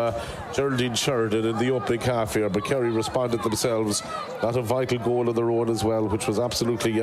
Geraldine Sheridan in the opening half here, but Kerry responded themselves. Got a vital goal of their own as well, which was absolutely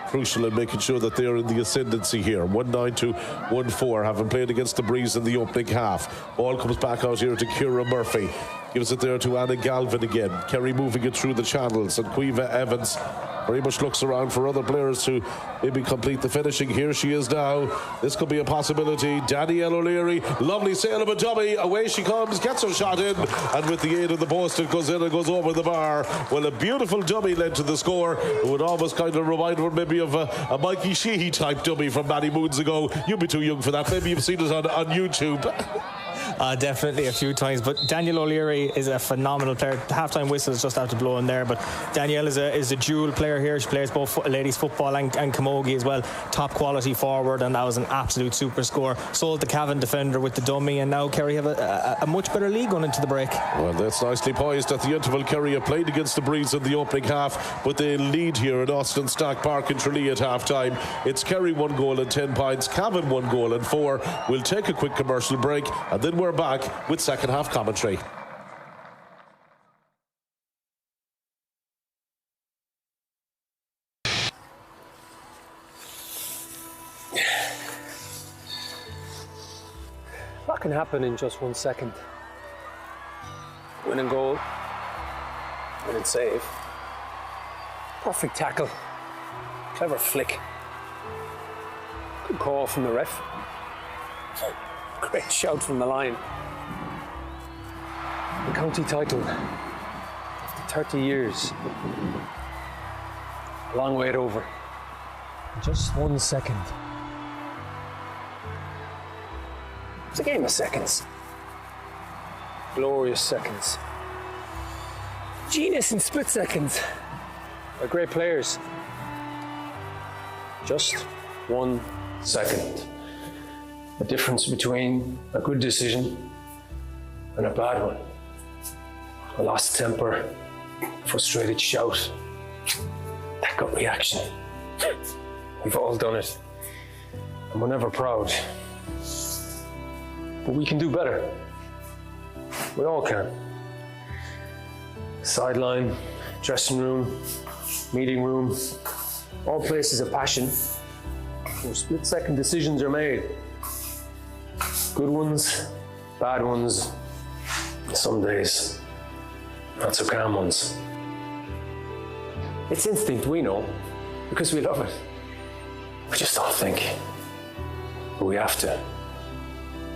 crucial in making sure that they're in the ascendancy here. 1-9 to 1-4, having played against the breeze in the opening half. Ball comes back out here to Ciara Murphy. Gives it there to Anna Galvin again. Kerry moving it through the channels, and Caoimhe Evans very much looks around for other players to maybe complete the finishing. Here she is now. This could be a possibility. Danielle O'Leary, lovely sail of a dummy. Away she comes, gets her shot in, and with the aid of the post, it goes in and goes over the bar. Well, a beautiful dummy led to the score. It would almost kind of remind one maybe of a Mikey Sheehy type dummy from many moons ago. You'd be too young for that. Maybe you've seen it on YouTube. Definitely a few times, but Danielle O'Leary is a phenomenal player. The half-time whistle is just after blowing there, but Danielle is a dual player here. She plays both ladies football and camogie as well. Top quality forward, and that was an absolute super score. Sold the Cavan defender with the dummy, and now Kerry have a much better lead going into the break. Well, that's nicely poised at the interval. Kerry have played against the breeze in the opening half, but they lead here at Austin Stack Park in Tralee at half-time. It's Kerry 1 goal and 10 points, Cavan 1 goal and 4. We'll take a quick commercial break, and then we're back with second half commentary. What can happen in just 1 second? Winning goal, winning save, perfect tackle, Clever flick. Good call from the ref. Great shout from the line. The county title, after 30 years. A long wait over. Just 1 second. It's a game of seconds. Glorious seconds. Genius in split seconds. By great players. Just 1 second. The difference between a good decision and a bad one. A lost temper, frustrated shout, that gut reaction. We've all done it, and we're never proud. But we can do better. We all can. Sideline, dressing room, meeting room, all places of passion where split-second decisions are made. Good ones, bad ones, some days not so calm ones. It's instinct, we know, because we love it. We just don't think. But we have to.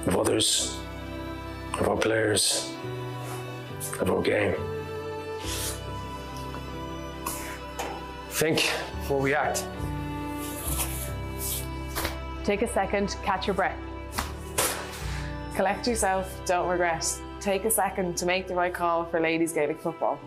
Of others, of our players, of our game. Think before we act. Take a second, catch your breath. Collect yourself, don't regret. Take a second to make the right call for ladies Gaelic football.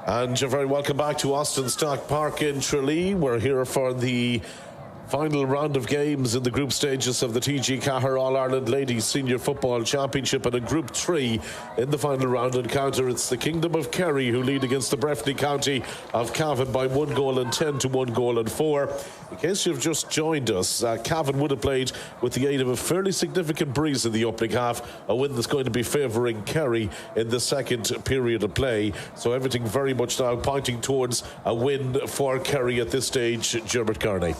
And you're very welcome back to Austin Stock Park in Tralee. We're here for the final round of games in the group stages of the TG4 All-Ireland Ladies Senior Football Championship, and in Group 3 in the final round encounter, it's the Kingdom of Kerry who lead against the Breffni County of Cavan by 1-10 to 1-4. In case you've just joined us, Cavan would have played with the aid of a fairly significant breeze in the opening half, a win that's going to be favouring Kerry in the second period of play. So everything very much now pointing towards a win for Kerry at this stage. Dermot Kearney.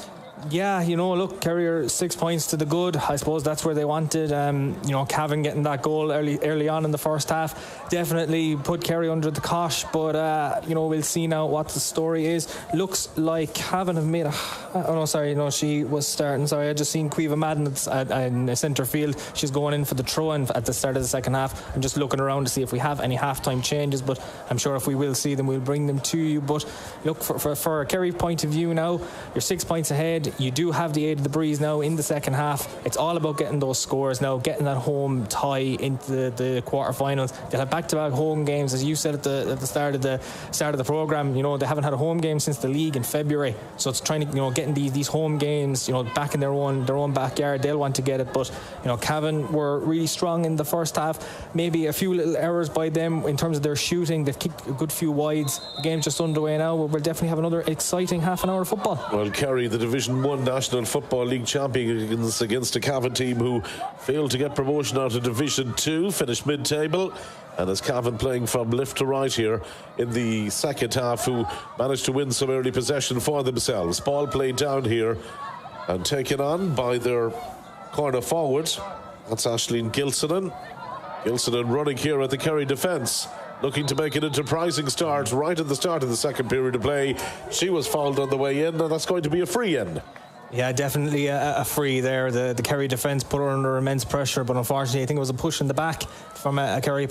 Yeah, look, Kerry are 6 points to the good. I suppose that's where they wanted. Cavan getting that goal early on in the first half definitely put Kerry under the cosh. But, we'll see now what the story is. Looks like Cavan have made she was starting. Sorry, I just seen Cavan Madden in the centre field. She's going in for the throw-in at the start of the second half. I'm just looking around to see if we have any half-time changes, but I'm sure if we will see them, we'll bring them to you. But look, for a Kerry point of view now, you're 6 points ahead. You do have the aid of the breeze now in the second half. It's all about getting those scores now, getting that home tie into the quarterfinals. They'll have back-to-back home games, as you said at the start of the programme. They haven't had a home game since the league in February, so it's trying to getting these home games back in their own backyard. They'll want to get it, but Cavan were really strong in the first half. Maybe a few little errors by them in terms of their shooting. They've kicked a good few wides. The game's just underway now, but we'll definitely have another exciting half an hour of football. Well, Kerry, the Division 1 National Football League champions, against a Cavan team who failed to get promotion out of Division 2, finished mid-table. And as Cavan playing from left to right here in the second half, who managed to win some early possession for themselves. Ball played down here and taken on by their corner forward. That's Aisling Gilsonen. Gilsonen running here at the Kerry defence, looking to make an enterprising start right at the start of the second period of play. She was fouled on the way in, and that's going to be a free in. Yeah, definitely a free there. The Kerry defence put her under immense pressure, but unfortunately I think it was a push in the back from a Kerry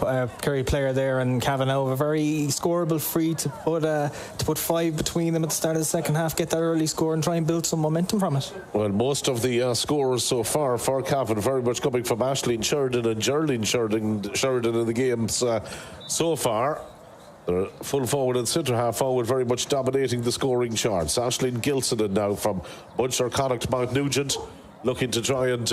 player there, and Cavan now have a very scoreable free to put 5 between them at the start of the second half, get that early score and try and build some momentum from it. Well, most of the scores so far for Cavan very much coming from Aisling Sheridan and Geraldine Sheridan in the games so far. They're full forward and centre half forward very much dominating the scoring charts. Aisling Gilsonen now from Munster Connacht Mount Nugent, looking to try and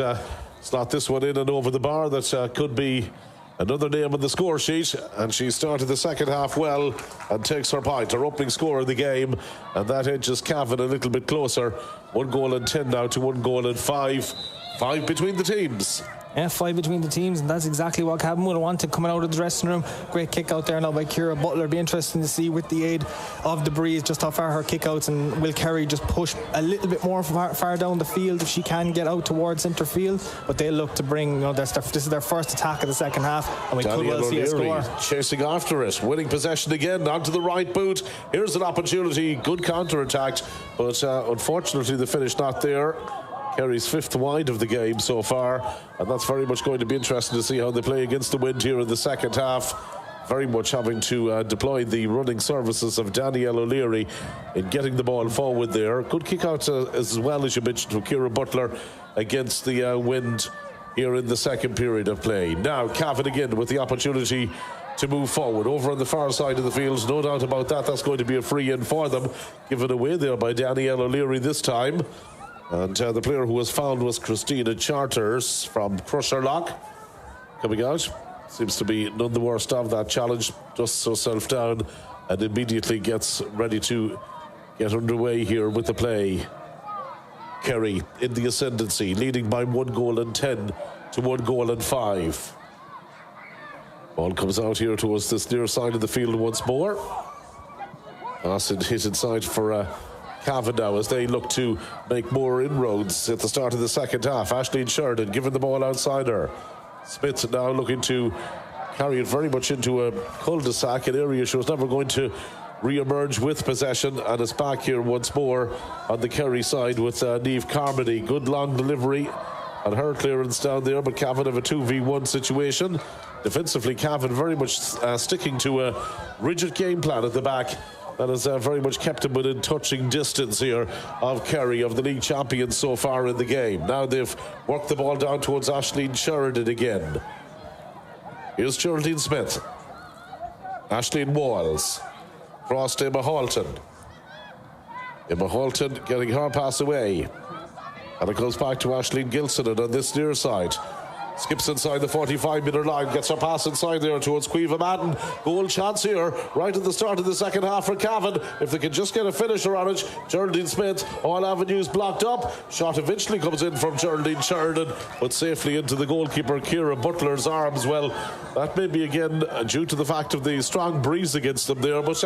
slot this one in and over the bar. That could be another name on the score sheet, and she started the second half well and takes her point, her opening score of the game, and that edges Cavan a little bit closer. 1-10 now to 1-5. 5 between the teams. Yeah, 5 between the teams, and that's exactly what Cavan would have wanted coming out of the dressing room. Great kick out there now by Ciara Butler. Be interesting to see with the aid of the breeze just how far her kick outs, and will Kerry just push a little bit more far down the field if she can get out towards centre field. But they'll look to bring, this is their first attack of the second half, and we could well see a score. Chasing after it, winning possession again onto the right boot. Here's an opportunity, good counter attack, but unfortunately the finish not there. Kerry's 5th wide of the game so far, and that's very much going to be interesting to see how they play against the wind here in the second half. Very much having to deploy the running services of Danielle O'Leary in getting the ball forward there. Good kick out as well, as you mentioned, to Ciara Butler against the wind here in the second period of play. Now Cavan again with the opportunity to move forward over on the far side of the field. No doubt about that. That's going to be a free in for them, given away there by Danielle O'Leary this time. And the player who was fouled was Christina Charters from Crusherlock. Coming out, seems to be none the worst of that challenge, dusts herself down and immediately gets ready to get underway here with the play. Kerry in the ascendancy, leading by 1-10 to 1-5. Ball comes out here towards this near side of the field once more. Acid hit inside for Cavan now as they look to make more inroads at the start of the second half. Aisling Sheridan giving the ball outside her. Smith now looking to carry it very much into a cul-de-sac, an area she was never going to re-emerge with possession, and it's back here once more on the Kerry side with Niamh Carmody. Good long delivery on her clearance down there, but Cavan have a 2v1 situation. Defensively, Cavan very much sticking to a rigid game plan at the back. That has very much kept him within touching distance here of Kerry, of the league champions so far in the game. Now they've worked the ball down towards Aisling Sheridan again. Here's Geraldine Smith. Aisling Walls. Cross to Emma Halton. Emma Halton getting her pass away. And it goes back to Aisling Gilson on this near side. Skips inside the 45-metre line, gets her pass inside there towards Cavan Madden. Goal chance here, right at the start of the second half for Cavan. If they can just get a finisher on it. Geraldine Smith, all avenues blocked up. Shot eventually comes in from Geraldine Sheridan, but safely into the goalkeeper Ciara Butler's arms. Well, that may be again due to the fact of the strong breeze against them there, but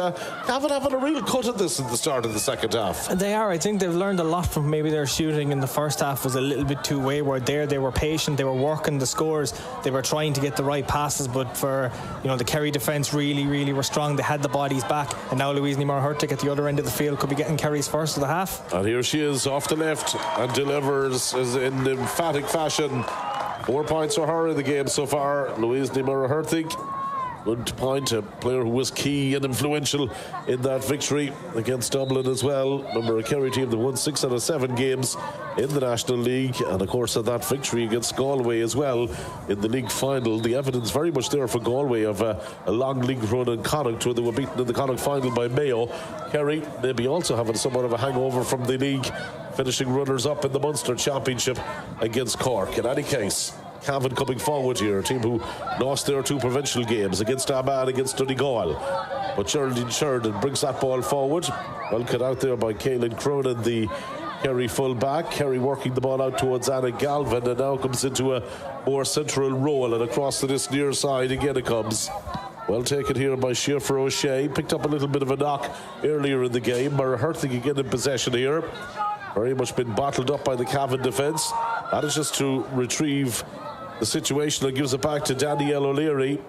Cavan having a real cut at this at the start of the second half. They are. I think they've learned a lot from maybe their shooting in the first half was a little bit too wayward there. They were patient, they were working the scores, they were trying to get the right passes, but for the Kerry defence really were strong. They had the bodies back, and now Louise Nimar-Hurtig at the other end of the field could be getting Kerry's first of the half. And here she is off the left and delivers in emphatic fashion. 4 points for her in the game so far. Louise Nimar-Hurtig, good point, a player who was key and influential in that victory against Dublin as well. Remember, a Kerry team that won 6 out of 7 games in the National League, and of course of that victory against Galway as well in the league final. The evidence very much there for Galway of a long league run in Connacht, where they were beaten in the Connacht final by Mayo. Kerry maybe also having somewhat of a hangover from the league, finishing runners-up in the Munster Championship against Cork. In any case, Cavan coming forward here, a team who lost their 2 provincial games against Armagh, against Donegal. But Geraldine Sheridan brings that ball forward. Well cut out there by Caelan Cronin, the Kerry full-back. Kerry working the ball out towards Anna Galvin, and now comes into a more central role, and across to this near side again it comes. Well taken here by Schaefer O'Shea. Picked up a little bit of a knock earlier in the game. Mara-Hurtig again in possession here. Very much been bottled up by the Cavan defence. That is just to retrieve the situation and gives it back to Danielle O'Leary.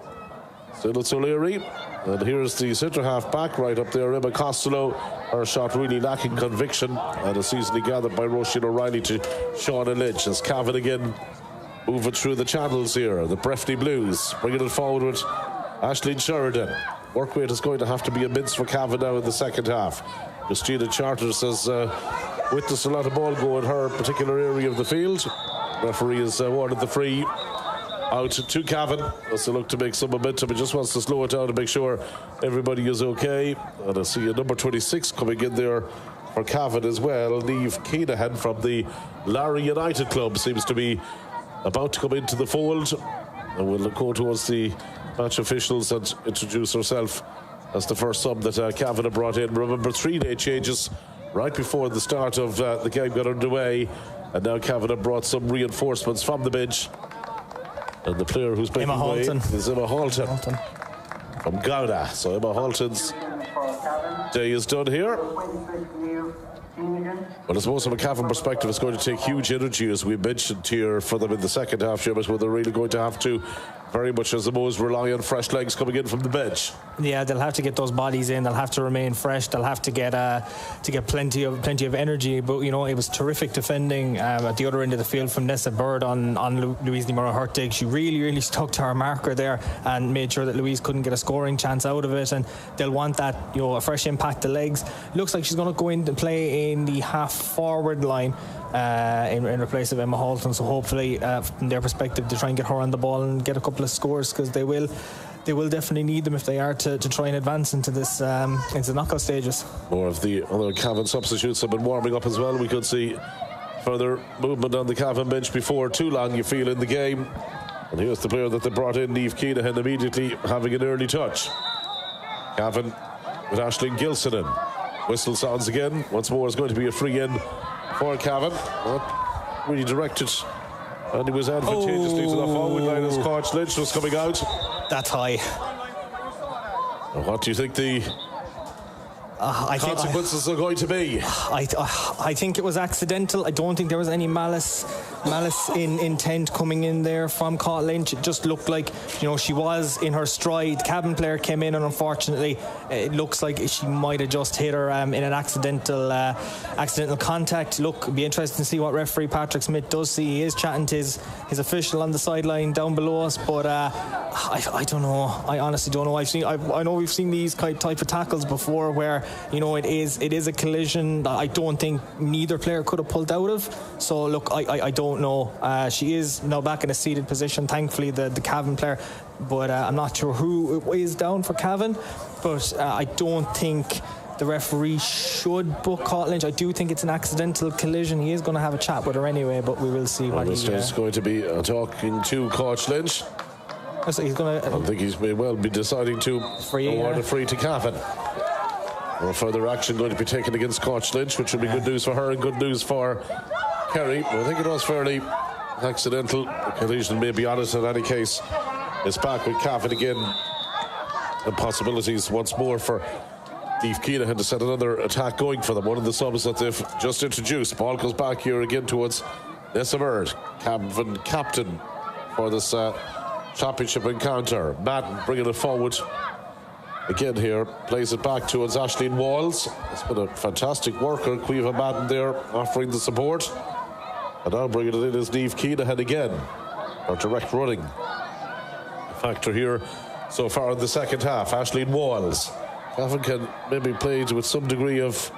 Still it's O'Leary. And here's the centre half back right up there, Emma Costello. Her shot really lacking conviction, and a season gathered by Roisin O'Reilly to Shauna Lynch as Cavan again moving through the channels here. The Breffni Blues bringing it forward with Aisling Sheridan. Work rate is going to have to be immense for Cavan now in the second half. Christina Charters has witnessed a lot of ball go in her particular area of the field. Referee has awarded the free out to Cavan as they look to make some momentum. He just wants to slow it down to make sure everybody is okay. And I see a number 26 coming in there for Cavan as well. Niamh Keenahan from the Larry United Club seems to be about to come into the fold, and we'll go towards the match officials and introduce herself as the first sub that Cavan have brought in. Remember, 3-day changes right before the start of the game got underway, and now Cavan have brought some reinforcements from the bench. And the player who's making way is Emma Halton from Gouda. So Emma Halton's day is done here. But I suppose from a Cavan perspective, it's going to take huge energy, as we mentioned here, for them in the second half, Seamus, where they're really going to have to, very much as the Moes, rely on fresh legs coming in from the bench. Yeah, they'll have to get those bodies in. They'll have to remain fresh. They'll have to get plenty of energy. But it was terrific defending at the other end of the field from Nessa Bird on Louise Nimar-Hurtig. She really stuck to her marker there and made sure that Louise couldn't get a scoring chance out of it. And they'll want that, a fresh impact of legs. Looks like she's going to go in and play in the half forward line in place of Emma Halton. So hopefully, from their perspective, to try and get her on the ball and get a couple of scores, because they will definitely need them if they are to try and advance into this into the knockout stages. More of the other Cavan substitutes have been warming up as well. We could see further movement on the Cavan bench before too long, you feel, in the game. And here's the player that they brought in, Niamh Keenahan, immediately having an early touch. Cavan with Aisling Gilson in. Whistle sounds again. Once more, is going to be a free in for Cavan. Not really directed, and it was advantageously to the forward line as Coach Lynch was coming out. That's high. What do you think the consequences are going to be? I think it was accidental. I don't think there was any malice in intent coming in there from Coach Lynch. It just looked like she was in her stride. The Cavan player came in, and unfortunately it looks like she might have just hit her in an accidental contact. Look, it'd be interesting to see what referee Patrick Smith does see. He is chatting to his official on the sideline down below us, but I don't know. I honestly don't know. I know we've seen these type of tackles before where it is a collision that I don't think neither player could have pulled out of. So look, I don't don't know. She is now back in a seated position, thankfully, the Cavan player, but I'm not sure who is down for Cavan, but I don't think the referee should book Caught Lynch. I do think it's an accidental collision. He is going to have a chat with her anyway, but we will see what he's going to be talking to Coach Lynch. So he's going to, I think he's may well be deciding to award a free to Cavan. No further action going to be taken against Coach Lynch, which will be good news for her and good news for Kerry. I think it was fairly accidental. The collision may be honest in any case. It's back with Cavan again. And possibilities once more for Steve Keenan to set another attack going for them. One of the subs that they've just introduced. Ball goes back here again towards Nessa Bird, Cavan captain for this championship encounter. Madden bringing it forward again here. Plays it back towards Aisling Walls. It's been a fantastic worker. Caoimhe Madden there offering the support. And now bringing it in is Steve Keenan again. Our direct running factor here so far in the second half. Aisling Walls. Cavan can maybe play with some degree of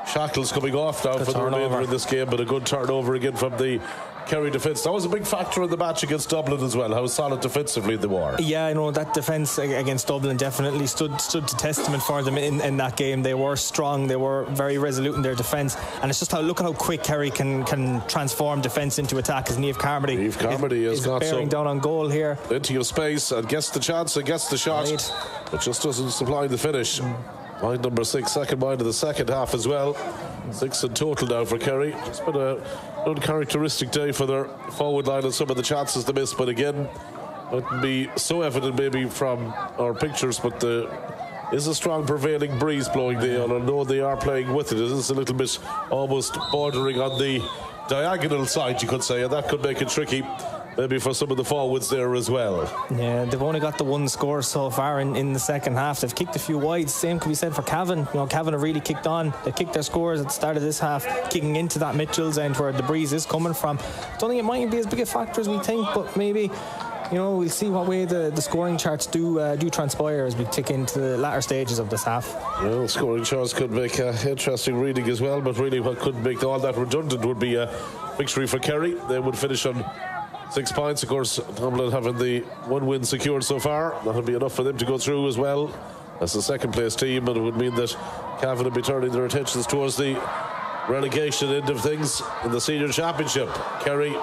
shackles coming off now for the remainder of this game, but a good turnover again from the Kerry defence. That was a big factor in the match against Dublin as well, how solid defensively they were. Yeah, I know that defence against Dublin definitely stood to testament for them in that game. They were strong, they were very resolute in their defence, and it's just look at how quick Kerry can transform defence into attack as Niamh Carmody is got bearing down on goal here. Into your space and gets the chance and gets the shot, but just doesn't supply the finish. Line number 6, second line of the second half as well. 6 in total now for Kerry. It's been an uncharacteristic day for their forward line and some of the chances they missed, but again, wouldn't be so evident maybe from our pictures, but there is a strong prevailing breeze blowing there, and although they are playing with it, it is a little bit almost bordering on the diagonal side, you could say, and that could make it tricky maybe for some of the forwards there as well. Yeah, they've only got the one score so far in the second half. They've kicked a few wides. Same could be said for Cavan. Cavan have really kicked on. They kicked their scores at the start of this half, kicking into that Mitchell's end where the breeze is coming from. Don't think it might be as big a factor as we think, but maybe we'll see what way the scoring charts do transpire as we tick into the latter stages of this half. Well, scoring charts could make interesting reading as well, but really what could make all that redundant would be a victory for Kerry. They would finish on 6 points. Of course, Dublin having the one win secured so far. That'll be enough for them to go through as well as the second place team, and it would mean that Cavan will be turning their attentions towards the relegation end of things in the senior championship. Kerry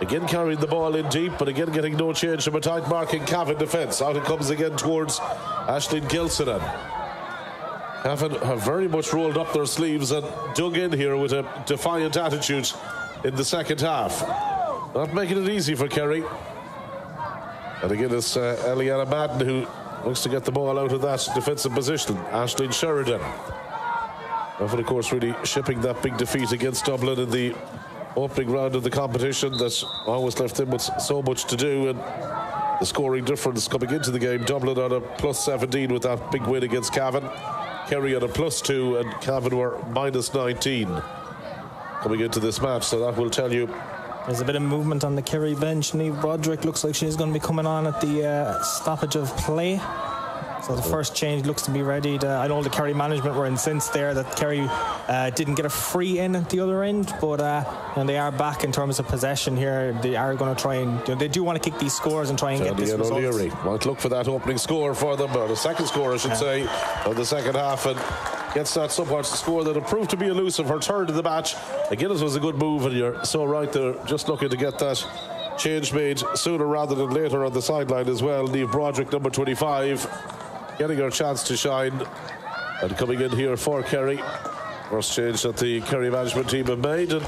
again carrying the ball in deep, but again getting no change from a tight marking Cavan defence. Out it comes again towards Aisling Gilsonan. Cavan have very much rolled up their sleeves and dug in here with a defiant attitude in the second half. Not making it easy for Kerry. And again, it's Eliana Madden who looks to get the ball out of that defensive position. Aisling Sheridan. Cavan, of course, really shipping that big defeat against Dublin in the opening round of the competition that always left them with so much to do. And the scoring difference coming into the game, Dublin on a +17 with that big win against Cavan. Kerry on a +2, and Cavan were -19 coming into this match. So that will tell you. There's a bit of movement on the Kerry bench. Niamh Broderick looks like she's going to be coming on at the stoppage of play. So the first change looks to be ready. I know the Kerry management were incensed there that Kerry didn't get a free in at the other end, but they are back in terms of possession here. They are going to try and they do want to kick these scores and try and get this result. O'Leary might look for that opening score for them, or the second score I should say, of the second half, and gets that somewhat score that had proved to be elusive. Her third of the match. Again, it was a good move, and you're so right there, just looking to get that change made sooner rather than later on the sideline as well. Niamh Broderick, number 25, getting her chance to shine, and coming in here for Kerry. First change that the Kerry management team have made, and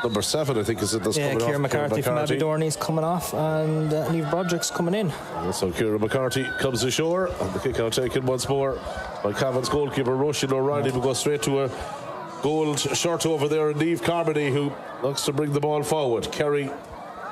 number 7 I think is in this coming Ciara off. McCarthy from Aberdeen coming off, and Niamh Broderick's coming in. So Ciara McCarthy comes ashore, and the kick out taken once more by Cavan's goalkeeper Roisin O'Reilly. Will go straight to a gold shirt over there, and Niamh Carmody, who looks to bring the ball forward. Kerry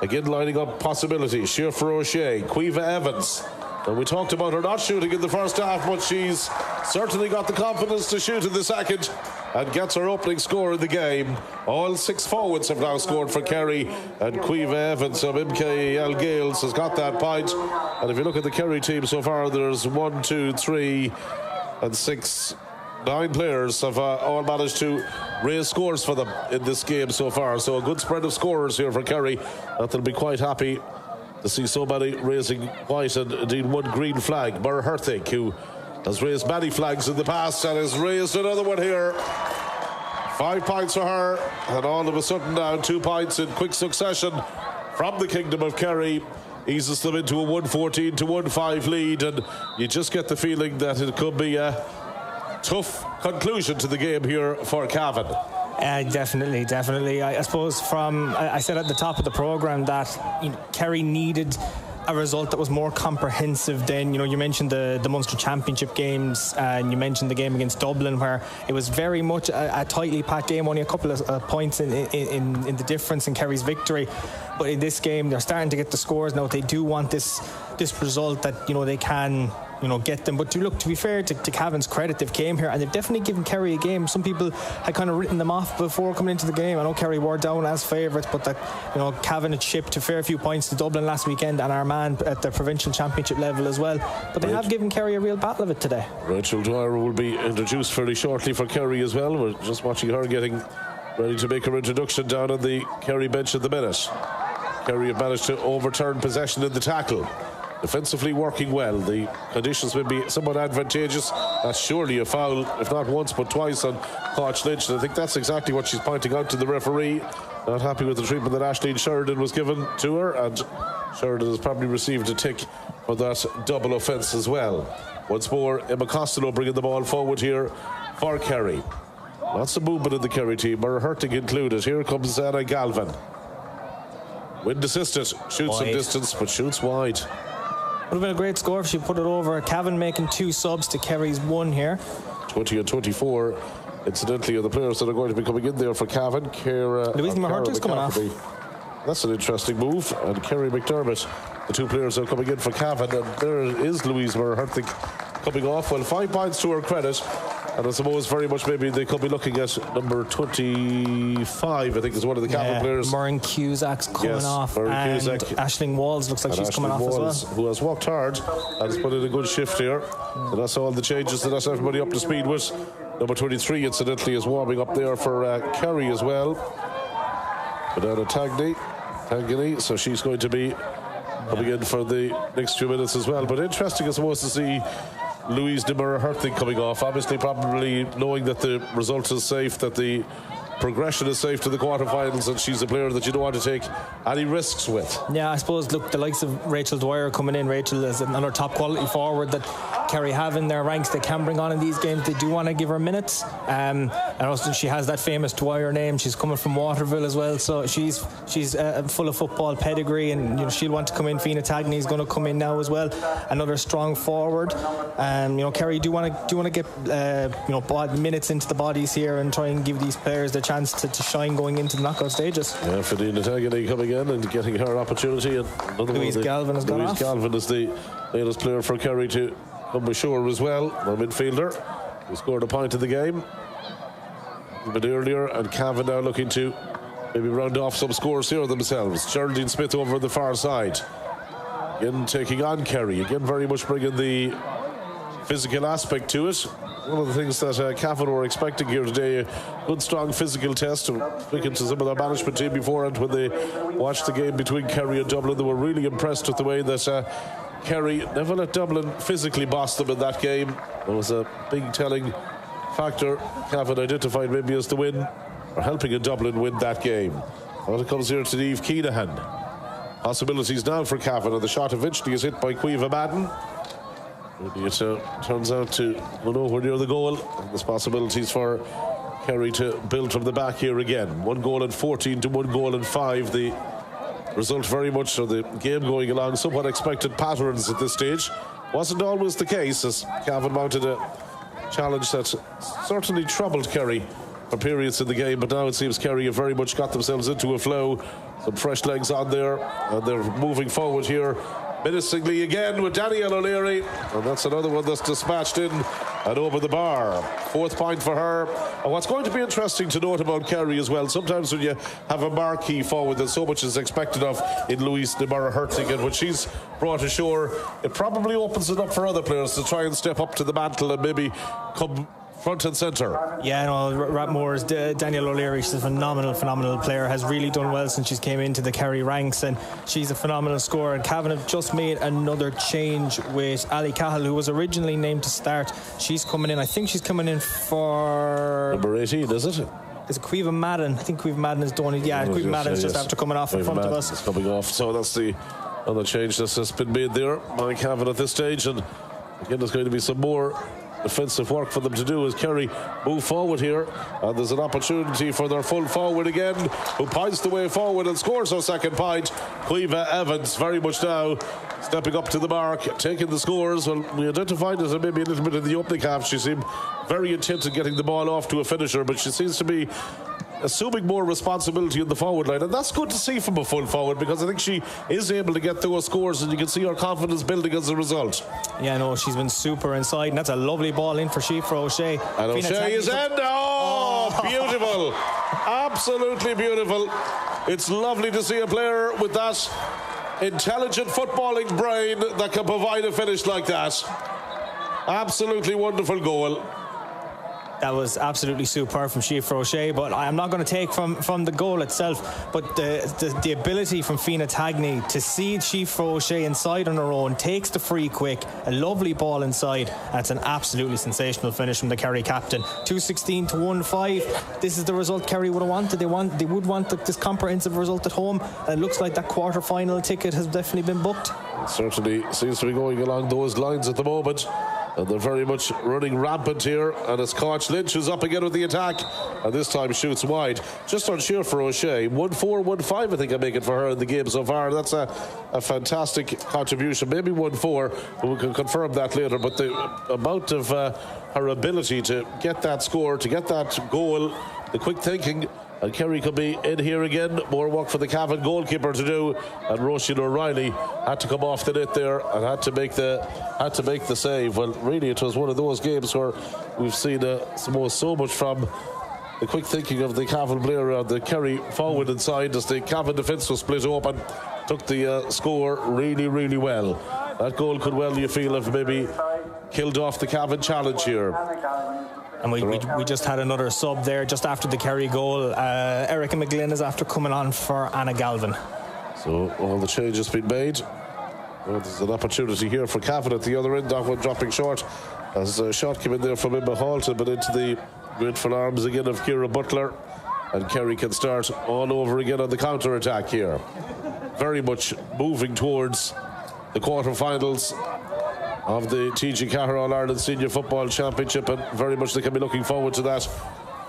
again lining up possibilities. Siofra O'Shea, Caoimhe Evans. And we talked about her not shooting in the first half, but she's certainly got the confidence to shoot in the second and gets her opening score in the game. All 6 forwards have now scored for Kerry, and Caoimhe Evans of MKL Gales has got that point. And if you look at the Kerry team so far, there's 1, 2, 3 and 6 9 players have all managed to raise scores for them in this game so far. So a good spread of scorers here for Kerry. That they'll be quite happy to see so many raising white and indeed one green flag. Murray Herthig, who has raised many flags in the past and has raised another one here. 5 points for her, and all of a sudden now 2 points in quick succession from the Kingdom of Kerry eases them into a 114 to 1-5 lead, and you just get the feeling that it could be a tough conclusion to the game here for Cavan. Definitely. I suppose I said at the top of the programme that Kerry needed a result that was more comprehensive than, you mentioned the Munster Championship games, and you mentioned the game against Dublin, where it was very much a tightly packed game, only a couple of points in the difference in Kerry's victory. But in this game, they're starting to get the scores now. They do want this result that they can get them. But to be fair to Cavan's credit, they've came here and they've definitely given Kerry a game. Some people had kind of written them off before coming into the game. I know Kerry were down as favourites, but that Cavan had shipped a fair few points to Dublin last weekend and Armagh at the provincial championship level as well. But they have given Kerry a real battle of it today. Rachel Dwyer will be introduced fairly shortly for Kerry as well. We're just watching her getting ready to make her introduction down on the Kerry bench at the minute. Kerry have managed to overturn possession in the tackle. Defensively working well. The conditions may be somewhat advantageous. That's surely a foul, if not once but twice, on Koch Lynch, and I think that's exactly what she's pointing out to the referee. Not happy with the treatment that Aisling Sheridan was given to her, and Sheridan has probably received a tick for that double offence as well. Once more, Emma Costello bringing the ball forward here for Kerry. Lots of movement in the Kerry team, Murray Herthig included. Here comes Anna Galvin. Wind assisted, shoots some distance, but shoots wide. Would have been a great score if she put it over. Cavan making 2 subs to Kerry's 1 here. 20 and 24, incidentally, are the players that are going to be coming in there for Cavan. Louise McHurtig's coming off. That's an interesting move. And Kerry McDermott, the 2 players are coming in for Cavan. And there is Louise Herthig coming off. Well, 5 points to her credit. And I suppose very much maybe they could be looking at number 25, I think, is one of the Cavan players. Maureen Cusack's coming off. And Cusack. Aisling Walls looks like she's coming off as well. Who has worked hard and has put in a good shift here. And that's all the changes, and that's everybody up to speed with. Number 23, incidentally, is warming up there for Kerry as well. Banana Tangany, so she's going to be coming in for the next few minutes as well. But interesting, I suppose, to see Louise de Murray Herthig coming off, obviously probably knowing that the result is safe, that the progression is safe to the quarterfinals, and she's a player that you don't want to take any risks with. Yeah, I suppose, look, the likes of Rachel Dwyer coming in. Rachel is another top quality forward that Kerry have in their ranks. They can bring on in these games. They do want to give her minutes, and also she has that famous Dwyer name. She's coming from Waterville as well, so she's full of football pedigree, and she'll want to come in. Fiona Tagney's going to come in now as well, another strong forward. Kerry do want to get minutes into the bodies here and try and give these players their chance to shine going into the knockout stages. Yeah, Fiona Tagney coming in and getting her opportunity, and Louise Galvin has gone off. Louise Galvin is the latest player for Kerry to come ashore as well, our midfielder, who scored a point in the game a bit earlier, and Cavan now looking to maybe round off some scores here themselves. Geraldine Smith over the far side, again taking on Kerry, again very much bringing the physical aspect to it. One of the things that Cavan were expecting here today, a good strong physical test. Speaking to some of their management team beforehand, when they watched the game between Kerry and Dublin, they were really impressed with the way that Kerry never let Dublin physically boss them in that game. There was a big telling factor Cavan identified maybe as the win, or helping a Dublin win that game. When it comes here to Eve Keenahan, possibilities now for Cavan, and the shot eventually is hit by Caoimhe Madden. Maybe it turns out to go nowhere near the goal. And there's possibilities for Kerry to build from the back here again. 1 goal and 14 to 1 goal and 5. The result very much, or the game going along somewhat expected patterns at this stage. Wasn't always the case, as Cavan mounted a challenge that certainly troubled Kerry for periods in the game, but now it seems Kerry have very much got themselves into a flow. Some fresh legs on there, and they're moving forward here menacingly again with Danielle O'Leary, and that's another one that's dispatched in and over the bar. 4th point for her. And what's going to be interesting to note about Kerry as well, sometimes when you have a marquee forward that so much is expected of in Louise de Murray Herthig, and when she's brought ashore, it probably opens it up for other players to try and step up to the mantle and maybe come front and centre. Yeah, no, Ratmore's Daniel O'Leary, she's a phenomenal player, has really done well since she's came into the Kerry ranks, and she's a phenomenal scorer. And Cavan have just made another change with Ali Cahill, who was originally named to start. She's coming in, I think she's coming in for... Number 18, is it? Is it Cavan Madden? I think Cavan Madden is done it. Yeah, Cavan Madden is just after coming off in front of us. It's coming off, so that's the other change that's just been made there by Cavan at this stage. And again, there's going to be some more defensive work for them to do as Kerry move forward here, and there's an opportunity for their full forward again, who points the way forward and scores her second point. Quiva Evans very much now stepping up to the mark, taking the scores. Well, we identified as maybe a little bit in the opening half. She seemed very intent on getting the ball off to a finisher, but she seems to be assuming more responsibility in the forward line, and that's good to see from a full forward, because I think she is able to get those scores, and you can see her confidence building as a result. Yeah, no, she's been super inside, and that's a lovely ball in for O'Shea. And O'Shea is in. Oh, beautiful. Absolutely beautiful. It's lovely to see a player with that intelligent footballing brain that can provide a finish like that. Absolutely wonderful goal. That was absolutely superb from O'Shea, but I'm not going to take from the goal itself, but the ability from Fianna Tagney to see O'Shea inside on her own, takes the free quick, a lovely ball inside, and it's an absolutely sensational finish from the Kerry captain. 2-16 to 1-5. This is the result Kerry would have wanted. They would want this comprehensive result at home, and it looks like that quarter-final ticket has definitely been booked. It certainly seems to be going along those lines at the moment. And they're very much running rampant here. And it's Koch Lynch who's up again with the attack. And this time shoots wide. Just on sheer for O'Shea. 1-4, 1-5, I think I'm making for her in the game so far. That's a fantastic contribution. Maybe 1-4, but we can confirm that later. But the amount of her ability to get that score, to get that goal, the quick thinking. And Kerry could be in here again. More work for the Cavan goalkeeper to do. And Roisin O'Reilly had to come off the net there and had to make the save. Well, really, it was one of those games where we've seen so much from the quick thinking of the Cavan player on the Kerry forward inside as the Cavan defence was split open. Took the score really, really well. That goal could well, you feel, have maybe killed off the Cavan challenge here. And we just had another sub there just after the Kerry goal. Erica McGlynn is after coming on for Anna Galvin. So all the changes been made. Well, there's an opportunity here for Cavan at the other end. That one dropping short as a shot came in there from Emma Halton, but into the grateful arms again of Ciara Butler. And Kerry can start all over again on the counter attack here. Very much moving towards the quarterfinals of the TG4 All-Ireland Senior Football Championship, and very much they can be looking forward to that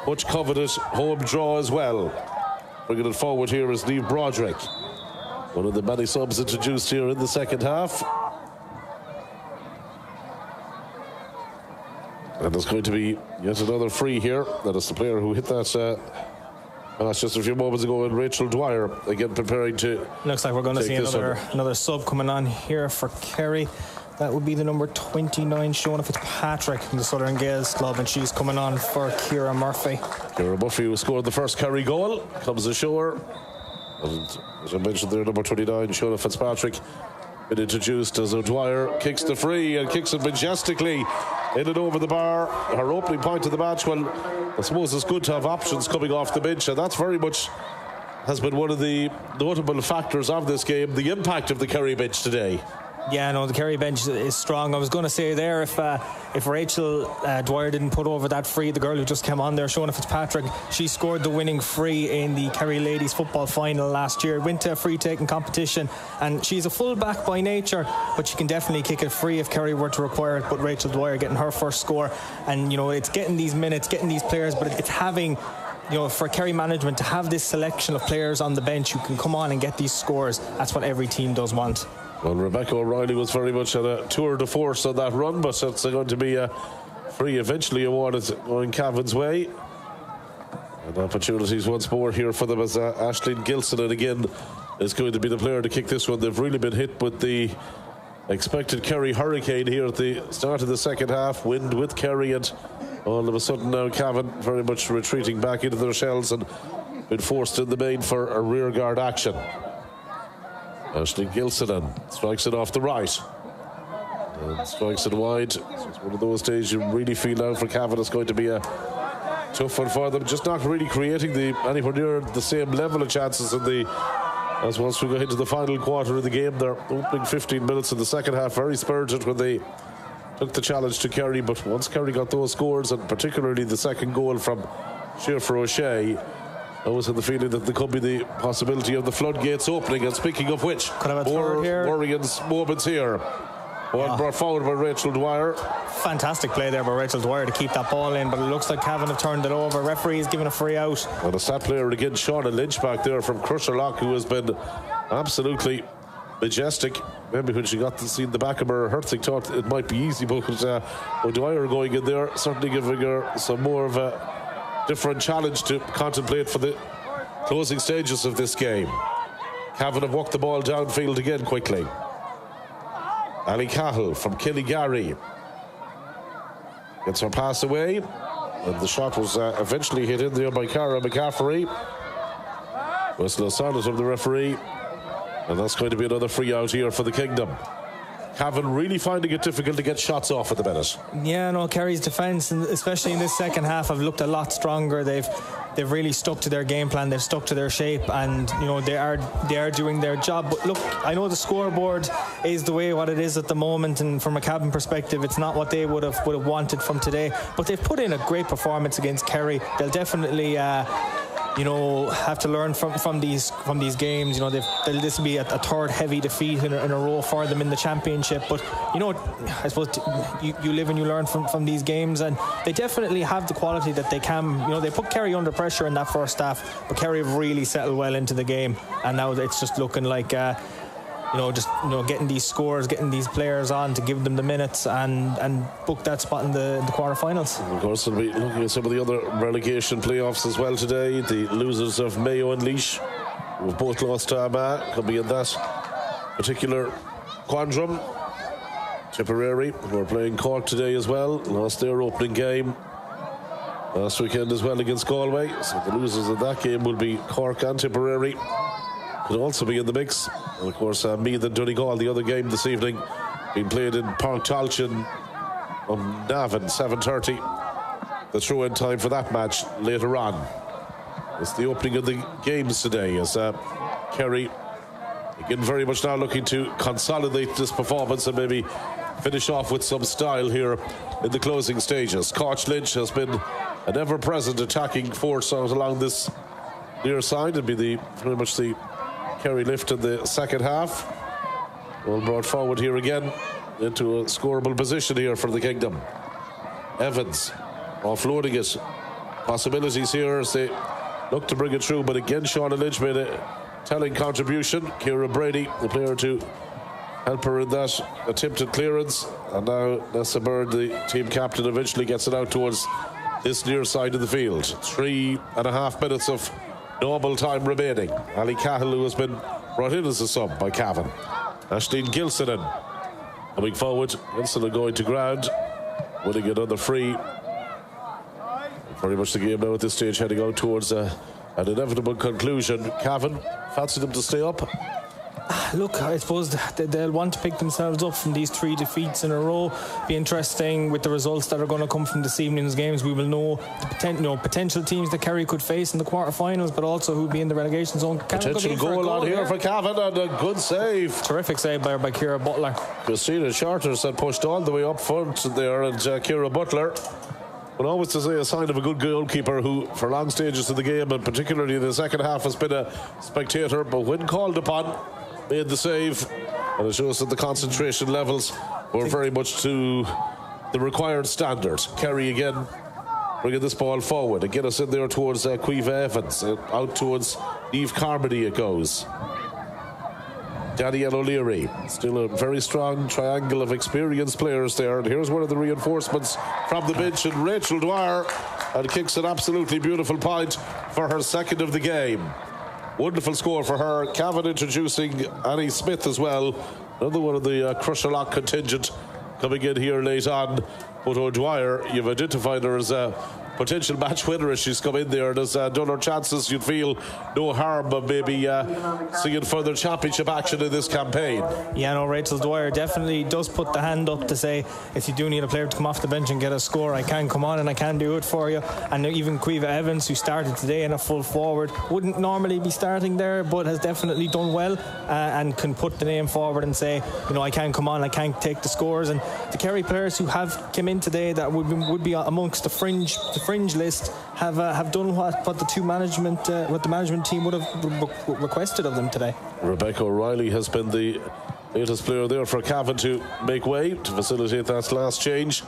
much coveted home draw as well. Bringing it forward here is Niamh Broderick, one of the many subs introduced here in the second half. And there's going to be yet another free here. That is the player who hit that that's just a few moments ago, and Rachel Dwyer again preparing to... Looks like we're going to see another sub coming on here for Kerry. That would be the number 29, Shona Fitzpatrick from the Southern Gales club, and she's coming on for Ciara Murphy. Ciara Murphy, who scored the first Kerry goal, comes ashore. And as I mentioned there, number 29, Shona Fitzpatrick, been introduced as O'Dwyer kicks the free and kicks it majestically in and over the bar. Her opening point of the match. Well, I suppose it's good to have options coming off the bench, and that's very much has been one of the notable factors of this game, the impact of the Kerry bench today. Yeah, no, the Kerry bench is strong. I was going to say there, if Rachel Dwyer didn't put over that free, the girl who just came on there, Shona Fitzpatrick, she scored the winning free in the Kerry ladies football final last year. Went to a free taking competition, and she's a full back by nature, but she can definitely kick it free if Kerry were to require it. But Rachel Dwyer getting her first score, and it's getting these minutes, getting these players, but it's having, for Kerry management to have this selection of players on the bench who can come on and get these scores. That's what every team does want. Well, Rebecca O'Reilly was very much at a tour de force on that run, but it's going to be a free eventually awarded going Cavan's way. And opportunities once more here for them as Aisling Gilson, and again, is going to be the player to kick this one. They've really been hit with the expected Kerry hurricane here at the start of the second half. Wind with Kerry, and all of a sudden now Cavan very much retreating back into their shells and been forced in the main for a rear guard action. Aisling Gilson strikes it off the right. And strikes it wide. So it's one of those days you really feel now for Cavan it's going to be a tough one for them. Just not really creating anywhere near the same level of chances as once we go into the final quarter of the game. Their opening 15 minutes in the second half very spirited when they took the challenge to Kerry, but once Kerry got those scores, and particularly the second goal from Shearfer O'Shea, I was in the feeling that there could be the possibility of the floodgates opening. And speaking of which, more worrying moments here. One brought forward by Rachel Dwyer. Fantastic play there by Rachel Dwyer to keep that ball in, but it looks like Cavan have turned it over. Referee is giving a free out. And a stat player again, Shauna Lynch back there from Crusherlock, who has been absolutely majestic. Maybe when she got to see the back of her, Herzig thought it might be easy, but Dwyer going in there, certainly giving her some more of a different challenge to contemplate for the closing stages of this game. Cavan have walked the ball downfield again quickly. Ali Cahill from Killygarry gets her pass away, and the shot was eventually hit in there by Cara McCaffrey. Whistle of silence from the referee, and that's going to be another free out here for the Kingdom. Cavan really finding it difficult to get shots off at the minute. Yeah, no, Kerry's defence, and especially in this second half, have looked a lot stronger. They've really stuck to their game plan. They've stuck to their shape, and they are doing their job. But look, I know the scoreboard is the way what it is at the moment, and from a Cavan perspective, it's not what they would have wanted from today. But they've put in a great performance against Kerry. They'll definitely have to learn from these games. This will be a third heavy defeat in a row for them in the championship. But I suppose you live and you learn from these games, and they definitely have the quality that they can. They put Kerry under pressure in that first half, but Kerry have really settled well into the game, and now it's just looking like getting these scores, getting these players on to give them the minutes and book that spot in the quarterfinals. Of course, we'll be looking at some of the other relegation playoffs as well today. The losers of Mayo and Laois, who have both lost to Armagh, could be in that particular quandrum. Tipperary, who are playing Cork today as well, lost their opening game last weekend as well against Galway. So the losers of that game will be Cork and Tipperary. Could also be in the mix. And of course, Meath and Donegal, the other game this evening, being played in Park Talchin on Navan, 7:30. The throw-in time for that match later on. It's the opening of the games today as Kerry, again, very much now looking to consolidate this performance and maybe finish off with some style here in the closing stages. Koch Lynch has been an ever-present attacking force out along this near side. It'd be very much the Kerry lift in the second half. Well brought forward here again into a scoreable position here for the Kingdom. Evans offloading it. Possibilities here as they look to bring it through, but again Shauna Lynch made a telling contribution. Ciara Brady, the player to help her in that attempted clearance, and now Nessa Bird, the team captain, eventually gets it out towards this near side of the field. 3.5 minutes of normal time remaining. Ali Cahill, who has been brought in as a sub by Cavan. Aisling Gilsonen coming forward. Gilsonen going to ground, winning another free. Very much the game now at this stage heading out towards an inevitable conclusion. Cavan, fancy them to stay up? Look, I suppose they'll want to pick themselves up from these 3 defeats in a row. Be interesting with the results that are going to come from this evening's games. We will know the potential teams that Kerry could face in the quarterfinals, but also who'll be in the relegation zone. Potential goal on here for Cavan, and a good save. Terrific save by Ciara Butler. Christina Charters had pushed all the way up front there, and Ciara Butler, but always to say a sign of a good goalkeeper who, for long stages of the game, and particularly in the second half, has been a spectator, but when called upon, made the save, and it shows that the concentration levels were very much to the required standard. Kerry again bringing this ball forward and get us in there towards Quiva Evans, out towards Eve Carmody it goes. Danielle O'Leary, still a very strong triangle of experienced players there, and here's one of the reinforcements from the bench, and Rachel Dwyer, and kicks an absolutely beautiful point for her second of the game. Wonderful score for her. Cavan introducing Annie Smith as well. Another one of the Crusherlock contingent coming in here late on. But O'Dwyer, you've identified her as potential match winner as she's come in there and has done her chances. You'd feel no harm of maybe seeing further championship action in this campaign. Yeah, no, Rachel Dwyer definitely does put the hand up to say, if you do need a player to come off the bench and get a score, I can come on and I can do it for you. And even Cavan Evans, who started today in a full forward, wouldn't normally be starting there, but has definitely done well and can put the name forward and say, you know, I can come on, I can take the scores. And the Kerry players who have come in today that would be amongst the fringe list have done what the management team would have requested of them today. Rebecca O'Reilly has been the latest player there for Cavan to make way to facilitate that last change.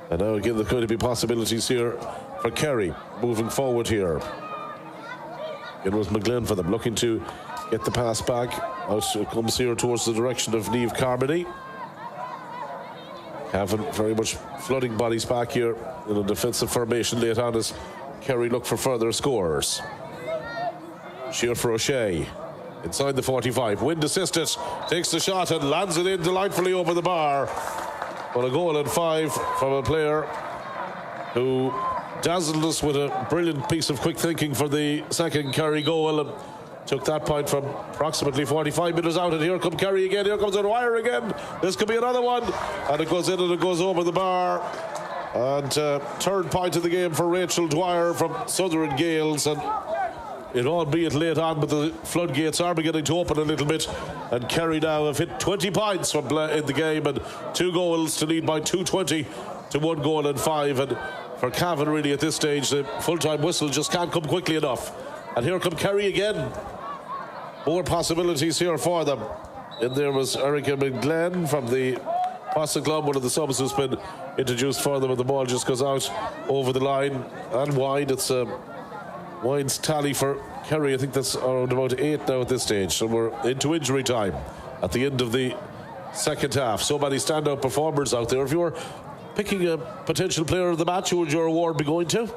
And now again, there's going to be possibilities here for Kerry moving forward here. It was McGlynn for them, looking to get the pass back. Out it comes here towards the direction of Niamh Carmody. Cavan very much flooding bodies back here in a defensive formation late on as Kerry look for further scores. Sheer for O'Shea. Inside the 45, wind assisted, takes the shot and lands it in delightfully over the bar. But a goal and 5 from a player who dazzled us with a brilliant piece of quick thinking for the second Kerry goal and took that point from approximately 45 metres out. And here come Kerry again, here comes O'Dwyer again. This could be another one. And it goes in and it goes over the bar. And third point of the game for Rachel Dwyer from Southern Gales. And it albeit late on, but the floodgates are beginning to open a little bit, and Kerry now have hit 20 points from in the game and 2 goals to lead by 2-20 to 1 goal and 5. And for Cavan, really at this stage, the full-time whistle just can't come quickly enough. And here come Kerry again. More possibilities here for them. And there was Erica McGlynn from the Boston Club, one of the subs who's been introduced for them, and the ball just goes out over the line and wide. It's Wine's tally for Kerry, I think that's around about 8 now at this stage. So we're into injury time at the end of the second half. So many standout performers out there. If you were picking a potential player of the match, who would your award be going to?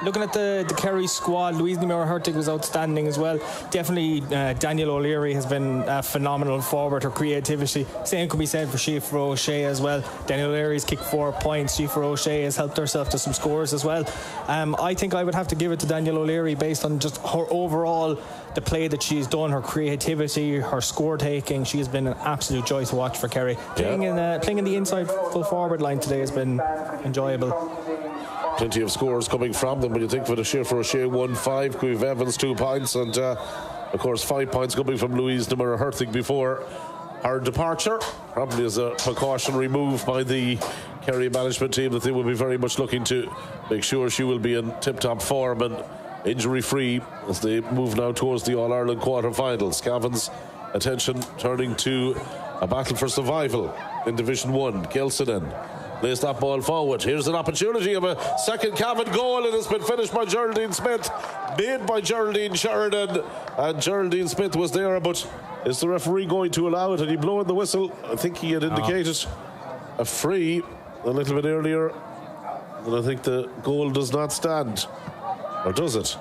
Looking at the Kerry squad, Louise Nimera-Hurtig was outstanding as well. Definitely Daniel O'Leary has been a phenomenal forward. Her creativity, same could be said for Sheafra O'Shea as well. Daniel O'Leary's kicked 4 points. Sheafra O'Shea has helped herself to some scores as well. I think I would have to give it to Daniel O'Leary based on just her overall, the play that she's done, her creativity, her score taking. She has been an absolute joy to watch for Kerry. Playing in the inside full forward line today has been enjoyable. Plenty of scores coming from them. When you think for the Sheafra O'Shea 1-5, Cavan Evans 2 points, and of course 5 points coming from Louise Nimera-Hurtig before her departure. Probably as a precautionary move by the Kerry management team, that they will be very much looking to make sure she will be in tip-top form and injury-free as they move now towards the All-Ireland quarter-finals. Cavan's attention turning to a battle for survival in Division 1. Kelsonen plays that ball forward. Here's an opportunity of a second Cavan goal, and it's been finished by Geraldine Smith, made by Geraldine Sheridan, and Geraldine Smith was there, but is the referee going to allow it? And he blowing the whistle. I think he had indicated a free a little bit earlier, and I think the goal does not stand, or does it?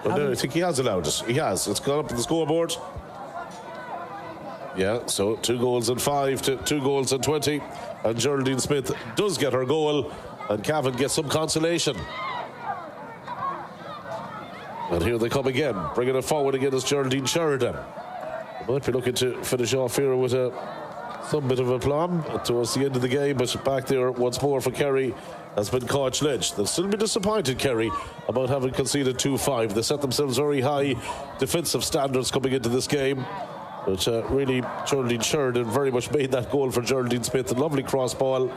Well, no, I think he has allowed it. He has. It's gone up on the scoreboard. Yeah, so 2 goals and 5 to 2 goals and 20. And Geraldine Smith does get her goal, and Cavan gets some consolation. And here they come again, bringing it forward again as Geraldine Sheridan. They might be looking to finish off here with some bit of aplomb towards the end of the game, but back there once more for Kerry has been Coach Ledge. They'll still be disappointed, Kerry, about having conceded 2-5. They set themselves very high defensive standards coming into this game. But really, Geraldine Sheridan very much made that goal for Geraldine Smith. A lovely cross ball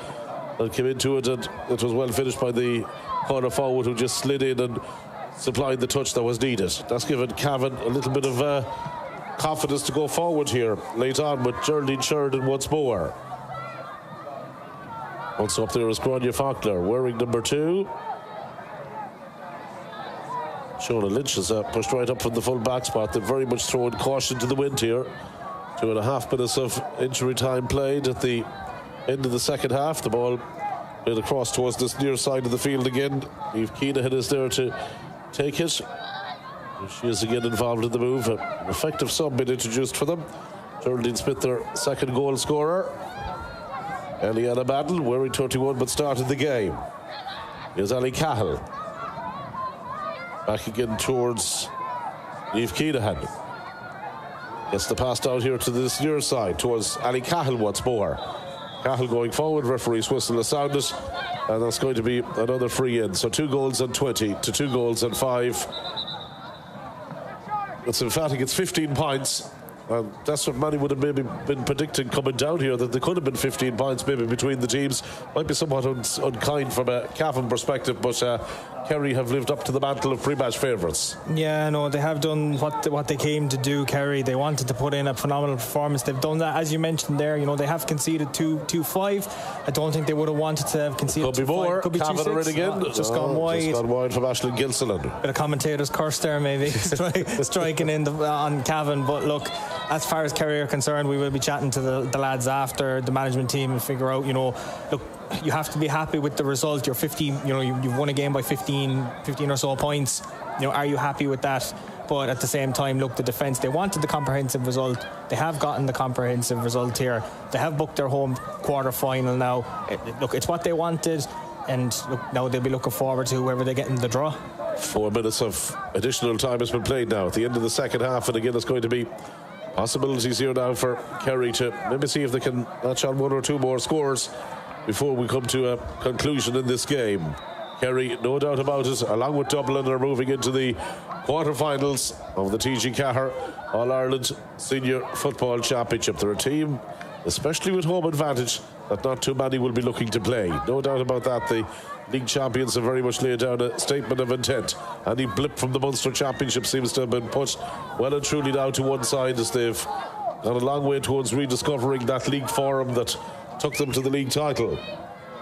that came into it, and it was well finished by the corner forward, who just slid in and supplied the touch that was needed. That's given Cavan a little bit of confidence to go forward here late on with Geraldine Sheridan once more. Also up there is Grania Faulkner wearing number 2. Shona Lynch has pushed right up from the full back spot. They're very much throwing caution to the wind here. 2.5 minutes of injury time played at the end of the second half. The ball played across towards this near side of the field again. Eve Keenahan is there to take it. She is again involved in the move. An effective sub been introduced for them. Geraldine Smith, their second goal scorer. Eliana Madden wearing 21 but started the game. Here's Ali Cahill. Back again towards Niamh Keanahan. Gets the pass out here to this near side towards Ali Cahill once more. Cahill going forward, referee's whistle has sounded, and that's going to be another free in. So 2 goals and 20 to 2 goals and 5. It's emphatic, it's 15 points. That's what many would have maybe been predicting coming down here, that there could have been 15 points maybe between the teams. Might be somewhat unkind from a Cavan perspective, but Kerry have lived up to the mantle of pre-match favourites. Yeah, no, they have done what they came to do, Kerry. They wanted to put in a phenomenal performance. They've done that, as you mentioned there. You know, they have conceded 2-5. I don't think they would have wanted to have conceded. Could be more. Could be Cavan are in again. Just gone wide. Just gone wide from Aisling Gilson. Bit of commentator's curse there, maybe striking in on Cavan. But look, as far as Kerry are concerned, we will be chatting to the lads after the management team and figure out, you know, look, you have to be happy with the result. You're 15, you know, you've won a game by 15 or so points. You know, are you happy with that? But at the same time, look, the defence, they wanted the comprehensive result. They have gotten the comprehensive result here. They have booked their home quarter-final now. Look, it's what they wanted, and look, now they'll be looking forward to whoever they get in the draw. 4 minutes of additional time has been played now at the end of the second half, and again it's going to be possibilities here now for Kerry to maybe see if they can notch on 1 or 2 more scores before we come to a conclusion in this game. Kerry, no doubt about it, along with Dublin, are moving into the quarter-finals of the TG4 All-Ireland Senior Football Championship. They're a team, especially with home advantage, that not too many will be looking to play. No doubt about that. The league champions have very much laid down a statement of intent. Any blip from the Munster Championship seems to have been put well and truly now to one side, as they've gone a long way towards rediscovering that league form that took them to the league title.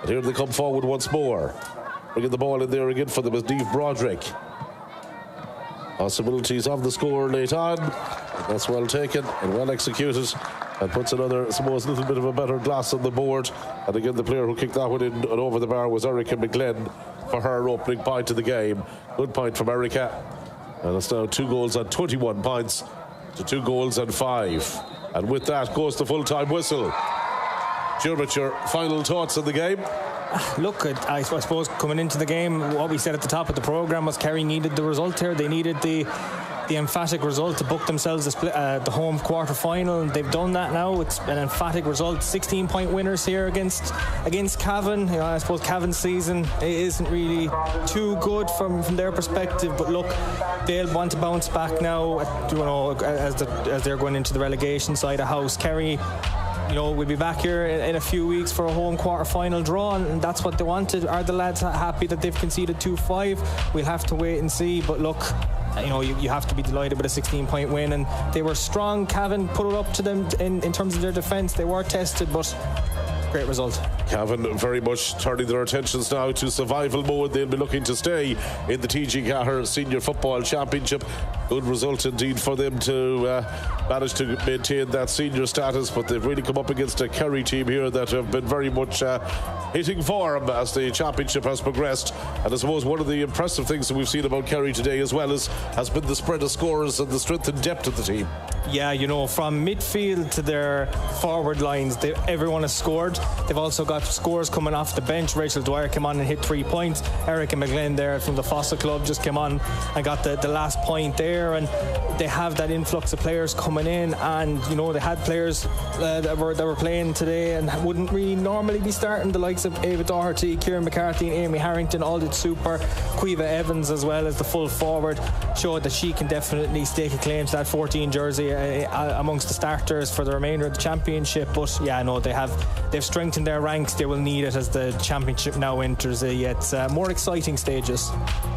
And here they come forward once more, bringing the ball in there again for them is Niamh Broderick. Possibilities of the score late on. That's well taken and well executed, and puts another, I suppose, little bit of a better glass on the board. And again, the player who kicked that one in and over the bar was Erica McGlenn for her opening point of the game. Good point from Erica. And it's now 2 goals and 21 points to 2 goals and 5. And with that goes the full-time whistle. Dermot, your final thoughts on the game? Look, I suppose coming into the game, what we said at the top of the programme was Kerry needed the result here. They needed the emphatic result to book themselves the home quarter-final. They've done that now. It's an emphatic result. 16-point winners here against Cavan. You know, I suppose Cavan's season isn't really too good from their perspective, but look, they'll want to bounce back now, you know, as they're going into the relegation side of house. Kerry, you know, we'll be back here in a few weeks for a home quarter-final draw, and that's what they wanted. Are the lads happy that they've conceded 2-5? We'll have to wait and see, but look, you know, you have to be delighted with a 16-point win, and they were strong. Cavan put it up to them in terms of their defence. They were tested, but great result. Cavan very much turning their attentions now to survival mode. They'll be looking to stay in the TG4 Senior Football Championship. Good result indeed for them to manage to maintain that senior status, but they've really come up against a Kerry team here that have been very much hitting form as the championship has progressed. And I suppose one of the impressive things that we've seen about Kerry today as well has been the spread of scorers and the strength and depth of the team. Yeah, you know, from midfield to their forward lines, everyone has scored. They've also got scores coming off the bench. Rachel Dwyer came on and hit 3 points. Erica McGlenn there from the Fossa Club just came on and got the last point there. And they have that influx of players coming in, and you know, they had players that were playing today and wouldn't really normally be starting. The likes of Ava Doherty, Kieran McCarthy and Amy Harrington all did super. Quiva Evans as well as the full forward showed that she can definitely stake a claim to that 14 jersey amongst the starters for the remainder of the championship. But yeah, no, they've strengthened their ranks. They will need it as the championship now enters yet more exciting stages.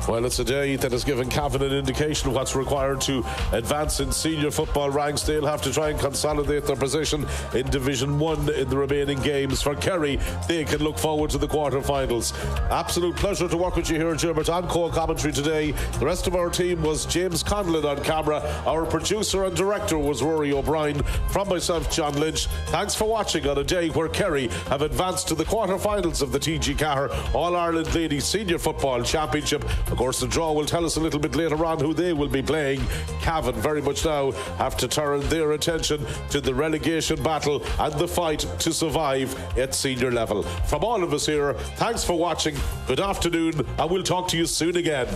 Well, it's a day that has given Cavan an indication of what's required to advance in senior football ranks. They'll have to try and consolidate their position in Division 1 in the remaining games. For Kerry, they can look forward to the quarter-finals. Absolute pleasure to work with you here, Gilbert, on co-commentary today. The rest of our team was James Conlon on camera. Our producer and director was Rory O'Brien. From myself, John Lynch. Thanks for watching on a day where Kerry Kerry have advanced to the quarter-finals of the TG4 All-Ireland Ladies Senior Football Championship. Of course, the draw will tell us a little bit later on who they will be playing. Cavan very much now have to turn their attention to the relegation battle and the fight to survive at senior level. From all of us here, thanks for watching, good afternoon, and we'll talk to you soon again.